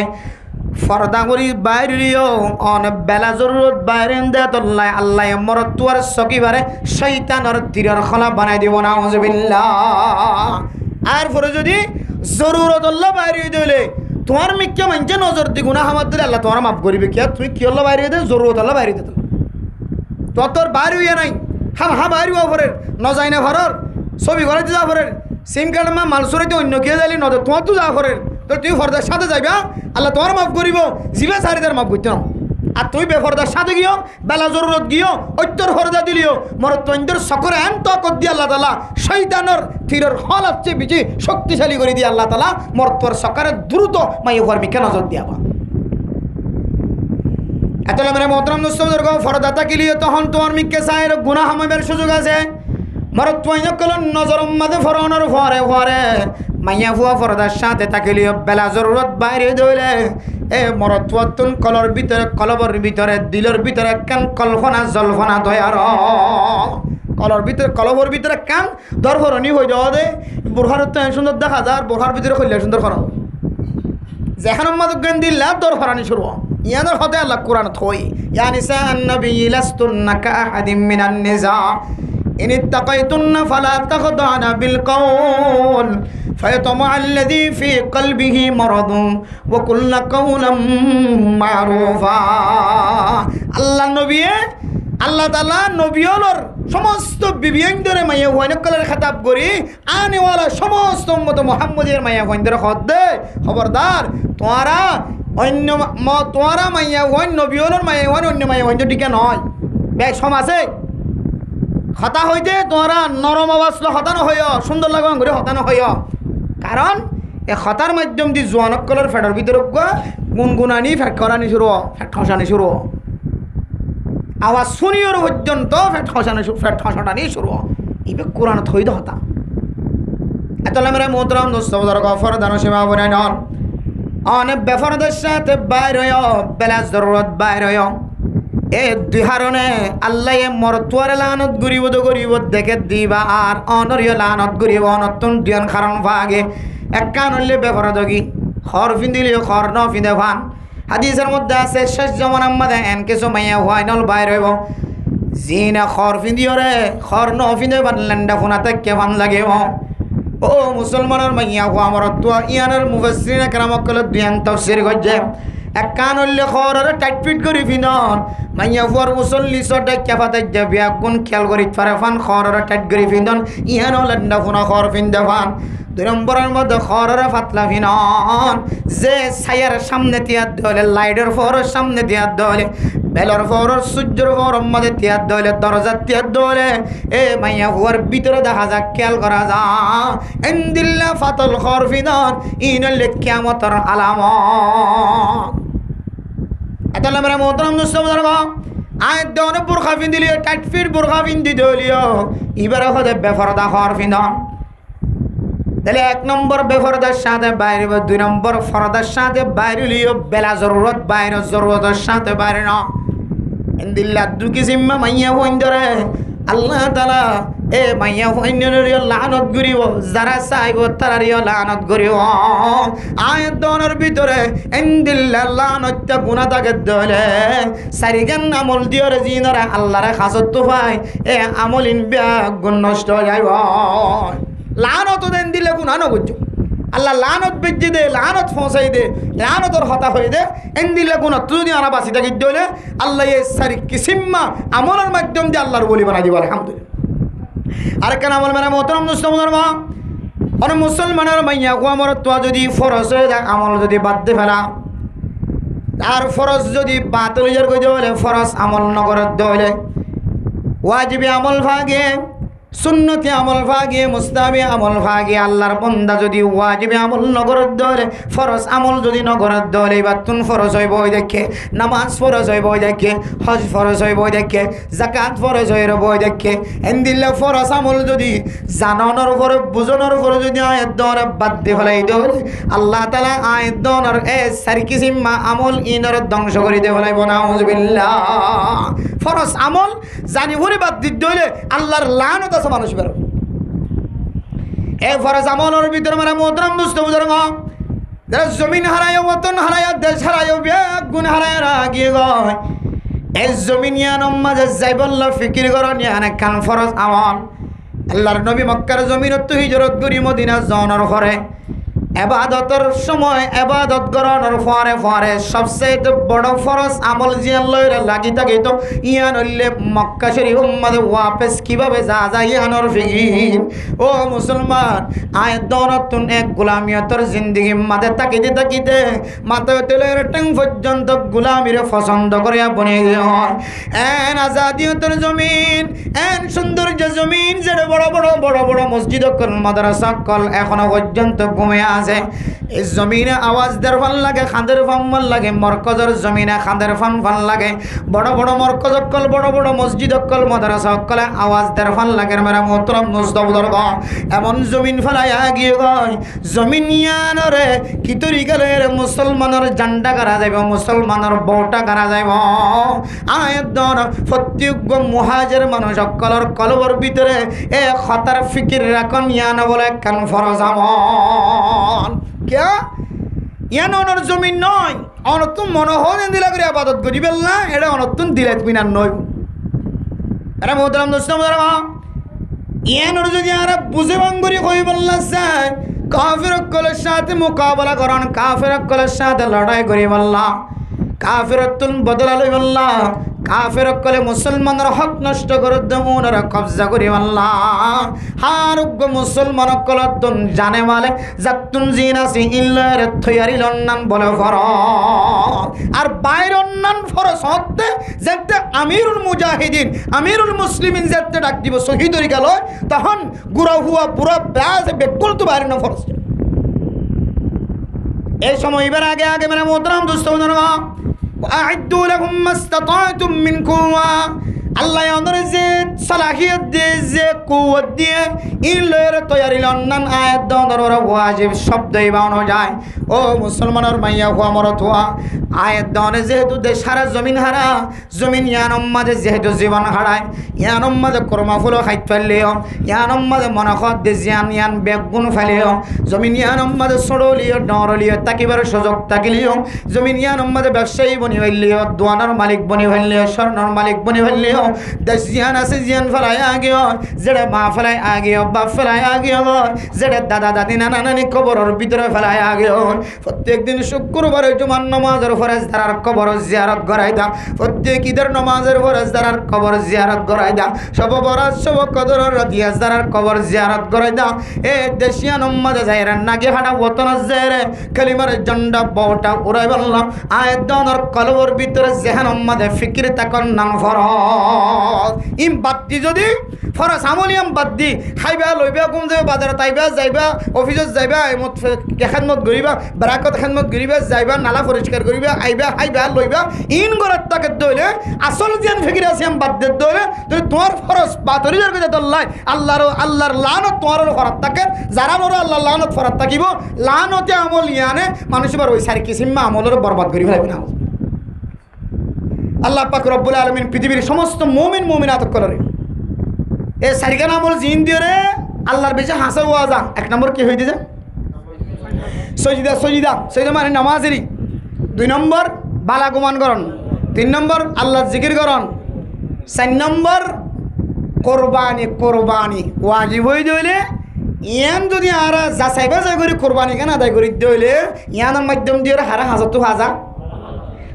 ফরদা করি বাইরেও অনেক বেলা জরুরত বাইরে দে তোল্লাই আল্লাহ মরত্বর সকিবারে শয়তানের তীরের খলা বানাই দিব না আউযুবিল্লাহ। আর পরে যদি জরুরত আল্লাহ বাইরে দিলে তোমার মিকে মানছে নজর দি গুনাহ আমার দিলে আল্লাহ তোমার মাফ করিবে কি তুই কি আল্লাহ বাইরে দে জরুরত আল্লাহ বাইরে দে তোর বাইরে হইয়া নাই হা বাইরে ঘরের ন যাই না ঘরের ছবি ঘরে যা ঘরের সিম কার্ড মা মালসুরাইতে অন্য কে যাইলি নদ তোমার তো যা ঘরের তো তুই ফর্দার সাথে যাইবা আল্লাহ তোমার মাফ করিব জিবে সারিদার মাফ করতে না। আর তুই বেফর্দার সাথে গিয়েও বেলা জরুরত গিয়েও ঐত্যর ফর্দা দিলিও মরত্বন্দর সকরে এন তকত দিয়ে আল্লাহ তাআলা শয়তানের তীরের হল হচ্ছে বেশি শক্তিশালী করে দিয়ে আল্লাহ তাআলা মরত্বর সকরে দ্রুত মাইয়ে ঘর মিকে নজর দিয়াবা। এতলে মানে মোহতরম দোস্তবুজুর্গ ফরদা তাকিলিয়ে তখন তোমার মিকে সাইর গুনাহ হামাইবার সুযোগ আছে মরত্বইনকল নজর মাঝে ফরনের ফরে ফরে মাইয়া ফুয়া ফরদার সাথে তাকিলিয়ে বেলা জরুরত বাইরে দইলে এ মরত্বতুন কলর ভিতরে কলবর ভিতরে দিলের ভিতরে কান কল্পনা জল্পনা দয়ার কলর ভিতরে কলবর ভিতরে কান দরফরনি হয়ে যাওয়া দে বোরহার তো সুন্দর দেখা যায় বোরহার ভিতরে খুললে সুন্দর করা যেখানে মাদক জ্ঞান দিল্লা দরফরানি শুরু ইয়াদের হতে আল্লাহ কোরআন থই ইয়া নিসাআন নবী লাস্তুন্না কাআহাদিম মিনান নিসা ইন ইত্তাকাইতুন্না ফালা তাখদানা বিল কওল ফায়াতমা আল্লাযী ফি কলবিহি মারাদুন ওয়া কুল্লা কাওলাম মারুফা। আল্লাহ নবী আল্লাহ তাআলা নবীওয়ালার সমস্ত বিবিয়ন্দরে মাইয়া ওয়ানকলের খেতাব করি আনেওয়ালা সমস্ত উম্মত মুহাম্মদের মাইয়া ওয়ানদের হদে খবরদার তোরা অন্য তোরা মাইয়া ওয়ান নবীওয়ালার মাইয়া ওয়ান অন্য মাইয়া ওয়ান টিকে নয় ব্যাগ সমাজে হতা হইতে তোরা নরম অবস্থা হতানো হইয় সুন্দর লাগা ঘুরে হতানো হইয় কারণ এ হতার মাধ্যম দিয়ে জোয়ানকলের ফেটার ভিতরে গুনগুনানি ফেট করানি শুরু ফেট খসানি শুরু আওয়াজ শুনিওর পর্যন্ত ফেট খসানি শুরু এইবার কোরআন থই হতা এতলে মেরে মোহতরম দোস্তবুজুর্গ ফরদানো সীমা বনাই নন অনেক বেফরদের সাথে বাইর হইয় বেলা জরুরত বাইর হইয় এ দুই হারণে আল্লাহ মরতুয়ারে লানত গরিব দেখে দিবা আর অনরিয় লানত গরিব অনতুন দিয়ন কারণ ভাগে এক কান হইলে বেফরদগি খর ফিন্দিলে খর ন ফিন্দে ফান হাদিসের মধ্যে আছে শেষ জমানার মধ্যে এন কিছু মাইয়া হোয়াইনল বাইর হইব জি না খর ফিন্দিওরে খর ন ফিন্দে ফান লেন্ডা ফোনাতে কে ফান লাগে ও মুসলমানের মাইয়া হওয়া মরতুয়া ইয়ানের মুফাসসিরিনে কেরামক কলে দুয়ান তাফসীর গজ্জে এক কান হইলে খরে টাইট ফিট করি ফিনন মাইয়া ফুয়ার মুসল্লি সটে কেফাতে যাবি কোন খেয়াল করি ফারে ফান খরে টাইট করি ফিনন ইহানো লেন্ডা ফোনা খর ফিন্দে ফান 2 নম্বরের মধ্যে খররে ফাতলা ফিনন যে ছায়ার সামনে তিয়াদ দলে লাইটের ফোরের সামনে তিয়াদ দলে বেলর ফোরের সূর্যের ফোরের মধ্যে তিয়াদ দলে দরজা তিয়াদ দলে এ মাইয়া হুয়ার ভিতরে দেখা যাক খেয়াল করা যা ইনদিল্লা ফাতল খর ফিনন ইনল কিয়ামতের আলামত এতালে আমরা মোহতরম দোস্ত বুজুর্গ আয় দন বুরখা ফিন্দিলিও টাইট ফিট বুরখা ফিন্দি দলিও এবারে হতে বেফরদা খর ফিনন তাহলে 1 নম্বর বেফরদার সাথে বাইরে 2 নম্বর ফরদার সাথে বাইরে লিও বেলা জরুরত বাইরে জরুরতের সাথে বাইরে না ইনদিল্লা দুকি জিম্মা মাইয়া হইন ধরে আল্লাহ তাআলা এ মাইয়া হইন রিও লানত করিব যারা চাইব তারা রিও লানত করিব আয়াত দনের ভিতরে ইনদিল্লা লানতটা গুনাহ থাকে দলে সারিগান আমল দিওর জিনরা আল্লাহর খাসত তো পায় এ আমল ইন বিয়া গুণ নষ্ট হয়ে যাইব লানত দেন দিলে গুনাহ ন বুঝছো আল্লাহ লানত বেজে দে লানত ফসাই দে লানতর হতা হয়ে দে এন দিলে গুনাহ তুই যদি আনা বাসি থাকি দলে আল্লাহ এই সারি কিসিম্মা আমলের মাধ্যম দিয়ে আল্লাহর বলি বানাই দিব আলহামদুলিল্লাহ আর কেন আমল মানে মোহতরম দোস্ত বুজুর্গ আর মুসলমানের মাইয়া কো আমার তো যদি ফরজ হয়ে যায় আমল যদি বাদ দে ফেলা আর ফরজ যদি বাতিল হয়ে কই দেলে ফরজ আমল নগর দলে ওয়াজিব আমল ভাগে সুন্নতি আমল ভাগে মুস্তাহাবি আমল ভাগে আল্লাহর বান্দা যদি ওয়াজিব আমল নগরত দলে ফরজ আমল যদি নগরত দলে বাতুন ফরজ হইব ওই দেখে নামাজ ফরজ হইব ওই দেখে হজ ফরজ হইব ওই দেখে যাকাত ফরজ হইব ওই দেখে এন্দিল্লা ফরজ আমল যদি জানানোর উপরে বুঝানোর উপরে যদি আয়াত দরে বাদ দিয়ে ফেলাই দলে আল্লাহ তাআলা আয়াত দনের এ সারি কিসিমা আমল ইনর ধ্বংস করে দিয়ে ফেলাইব নাউযুবিল্লাহ ফরজ আমল জানি ভরে বাদ দিলে আল্লাহর লানত আছে মানুষ বের এই ফরজ আমলের ভিতরে মানে মোহতরম দোস্ত বুজুর্গ যারা জমিন হারায় ওতন হারায় দেশ হারায় গুণ হারায় গিয়ে গয় এই জমিন ইয়ানম মাঝে যাইবল্লা ফিকির করন ইয়ান খান ফরজ আমল আল্লাহর নবী মক্কার জমিনত হিজরত করি মদিনা যাওয়ার পরে ইবাদতের সময় ইবাদত করানোর পরে পরে সবচেয়ে বড় ফরজ আমল জিয়াল্লাহর লাগি থাকে তো ইয়ান হইলে মক্কা শরীফ উম্মতে ওয়াপস কিভাবে যা যায় ইয়ানোর ফিকির ও মুসলমান আয়াত দনতুন এক গোলামিয়তর জিন্দেগি মাঝে তাকিতে তাকিতে মাথায় তেলের টং পর্যন্ত গোলামির পছন্দ করিয়া বনিয়ে দেওয়া হয় এন আজাদিয়তের জমিন এন সৌন্দর্য জমিন যে বড় বড় বড় বড় মসজিদ কল মাদ্রাসা কল এখনো পর্যন্ত ঘুমিয়ে আছে এই জমিনে আওয়াজ দের ভাল লাগে খাদের ফাম ভাল লাগে মরকজের জমিনে খাদের ফাম ভাল লাগে বড় বড় মরকজ কল বড় বড় মসজিদ কল মাদ্রাসা কল আওয়াজ দের ভাল লাগে মেরা মোহতরম মুস্তাফদরগ এমন জমিন ফেলাইয়া গিয়ে গয় জমিন ইয়ানরে কি তরিকালের মুসলমানের জান্ডা গাড়া যাইব মুসলমানের বউটা গাড়া যাইব আয়াত দন প্রত্যেক মুহাজির মানুষ সকলের কলবর ভিতরে এ খতার ফিকির রাখন ইয়ান বলে কান ফরজ আমল क्या ইয়ান অনর জমিন নয় অনতুন মনোহন দিলা করে ইবাদত করিবেল না এটা অনতুন দিলাত বিনা নয় আরে মোহতরম দোস্ত মুজরমা ইয়ানর যদি আর বুঝে বাঙ্গুরি কইবেল না চাই কাফির কলের সাথে মোকাবেলা করন কাফির কলের সাথে লড়াই করিবেল না কাফিরতুন বদলা লইবেল না কাফের কলে মুসলমানের হক নষ্ট করে দমনরা কবজা করি আল্লাহ হারুগ মুসলমান কলতুন জানে মালে জাতুন জিনাসি ইল্লার থয়ারি লন্নান বলে ফরজ আর বাইরন্নান ফরজ হতে যেতে আমিরুল মুজাহিদিন আমিরুল মুসলিমিন যেতে ডাক দিব শহীদরি গেল তখন গুড়া হুয়া পুরা ব্যাস বেকুল তো বাইরে না ফরজ এই সময় এবার আগে আগে মানে মোহতরম দোস্ত বুজুর্গ وأعدوا لهم ما استطعتم من قوة আল্লাহ আমাদের যে সালাহিয়ত দিয়ে যে কুওয়াত দিয়ে ইলের তৈরি লন্ডন আয়াত দনর ওয়াজিব শব্দই বানানো যায় ও মুসলমানের মাইয়া হওয়া মরত হওয়া আয়াত দনে যেহেতু দেশারা জমিন হারা জমিন ইয়ানম মাঝে যেহেতু জীবন হারায় ইয়ানম মাঝে কর্মা ফুল খাইত ফেললেও ইয়ানম মাঝে মনখত দে জিয়ান ইয়ান বেগুন ফেলেও জমিন ইয়ানম মাঝে সড়লিও ডরলিও তাকিবার সুযোগ তাকিলিও জমিন ইয়ানম মাঝে ব্যবসায়ী বনি হইলেও দোয়ানোর মালিক বনি হইলেও স্বর্ণর মালিক বনি হইলেও দেশ জিয়ান আছে জিয়ান জিয়ান ফেলাই আগিও যেটা মা ফেলাই আগিও বাপ ফেলাই আগিও যেটা দাদা দাদি নানা নানি কবরের ভিতরে ফেলাই আগিও প্রত্যেক দিন শুক্রবারে জুমার নামাজের ফরজ দ্বারার কবর জিয়ারত করাই দাও প্রত্যেক ঈদের নামাজের ফরজ দ্বারার কবর জিয়ারত করাই দাও সব বরাত সব কদর রাদিয়াস দ্বারার কবর জিয়ারত করাই দাও এ দেশিয়ান উম্মতে যাইরান নাকি হাডা ওতন জেরে কালিমার জন্ডা বউটা উড়াই বললাম আয়াত দনর কলবর ভিতরে জেহান উম্মতে ফিকির তাকন নাম ফরজ ইম বাদ্দি যদি ফরজ আমলিয়াম বাদ্দি খাইবা লইবা ঘুম যাবে বাজারে তাইবা যাইবা অফিসত যাইবা এমত খেদমত করিবা বারাকত খেদমত করিবা যাইবা নালা পরিষ্কার করিবা আইবা খাইবা লইবা ইন গরাত তাকে দইলে আসল জিয়ান ফিকির আছে আম বাদ্দে দইলে তুই তোমার ফরজ বা তরিজার কথা দল্লাই আল্লাহর লানত তোমার ফরাত থাকে যারা বড় আল্লাহর লানত ফরাত থাকিব লানতে আমল ইয়ানে মানুষ বার ওই সারি কিসিমা আমলের বরবাদ করি ফেলাইবে না আল্লাহ পাক রব্বুল আলামিন পৃথিবীর সমস্ত মুমিন মুমিনাত করে এ সারিকান আমল জিন দিয়ে রে আল্লাহর বেশি হাসা ওয়াজা এক নম্বর কি হইতে যায় সজিদা মানে নামাজেরই 2 নম্বর বালা গুমান করণ 3 নম্বর আল্লাহর জিকির করণ 4 নম্বর কোরবানি ওয়াজিব হয়ে দিলে ইয়ান যদি আর যাচাইবা যাই করি কোরবানি কেন আদায় করি দিলে ইয়ানোর মাধ্যম দিয়ে হারা হাজা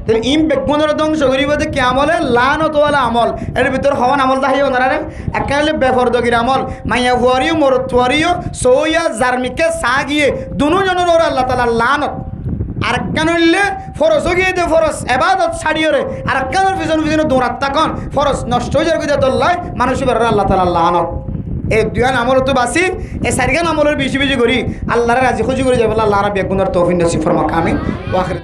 তাহলে ইম বেকমনের ধ্বংস করিব যে কি আমলে লানতওয়ালা আমল এর ভিতর হওয়ান আমল তাহাই ওনারা একালে বেফরদগির আমল মাইয়া ফুয়ারিও মরতুয়ারিও সৌয়া জার্মিকে সা গিয়ে দুজনের ওরা আল্লাহ তালা লানত আর কেন হইলে ফরজ গিয়ে দে ফরজ এবাদত ছাড়িয়ে আর কেন পিছনে দৌড়াত তখন ফরজ নষ্ট হয়ে যাবে কিন্তু তোল্লায় মানুষ আল্লাহ তালা লানত এই দুয়ান আমল তো বাসি এই চারিখান আমলের বেশি করি আল্লাহর রাজি খুশি করে যাবে আল্লাহ বেগুনের তৌফিক নসিব ফরমাক আমিন ওয়া আখির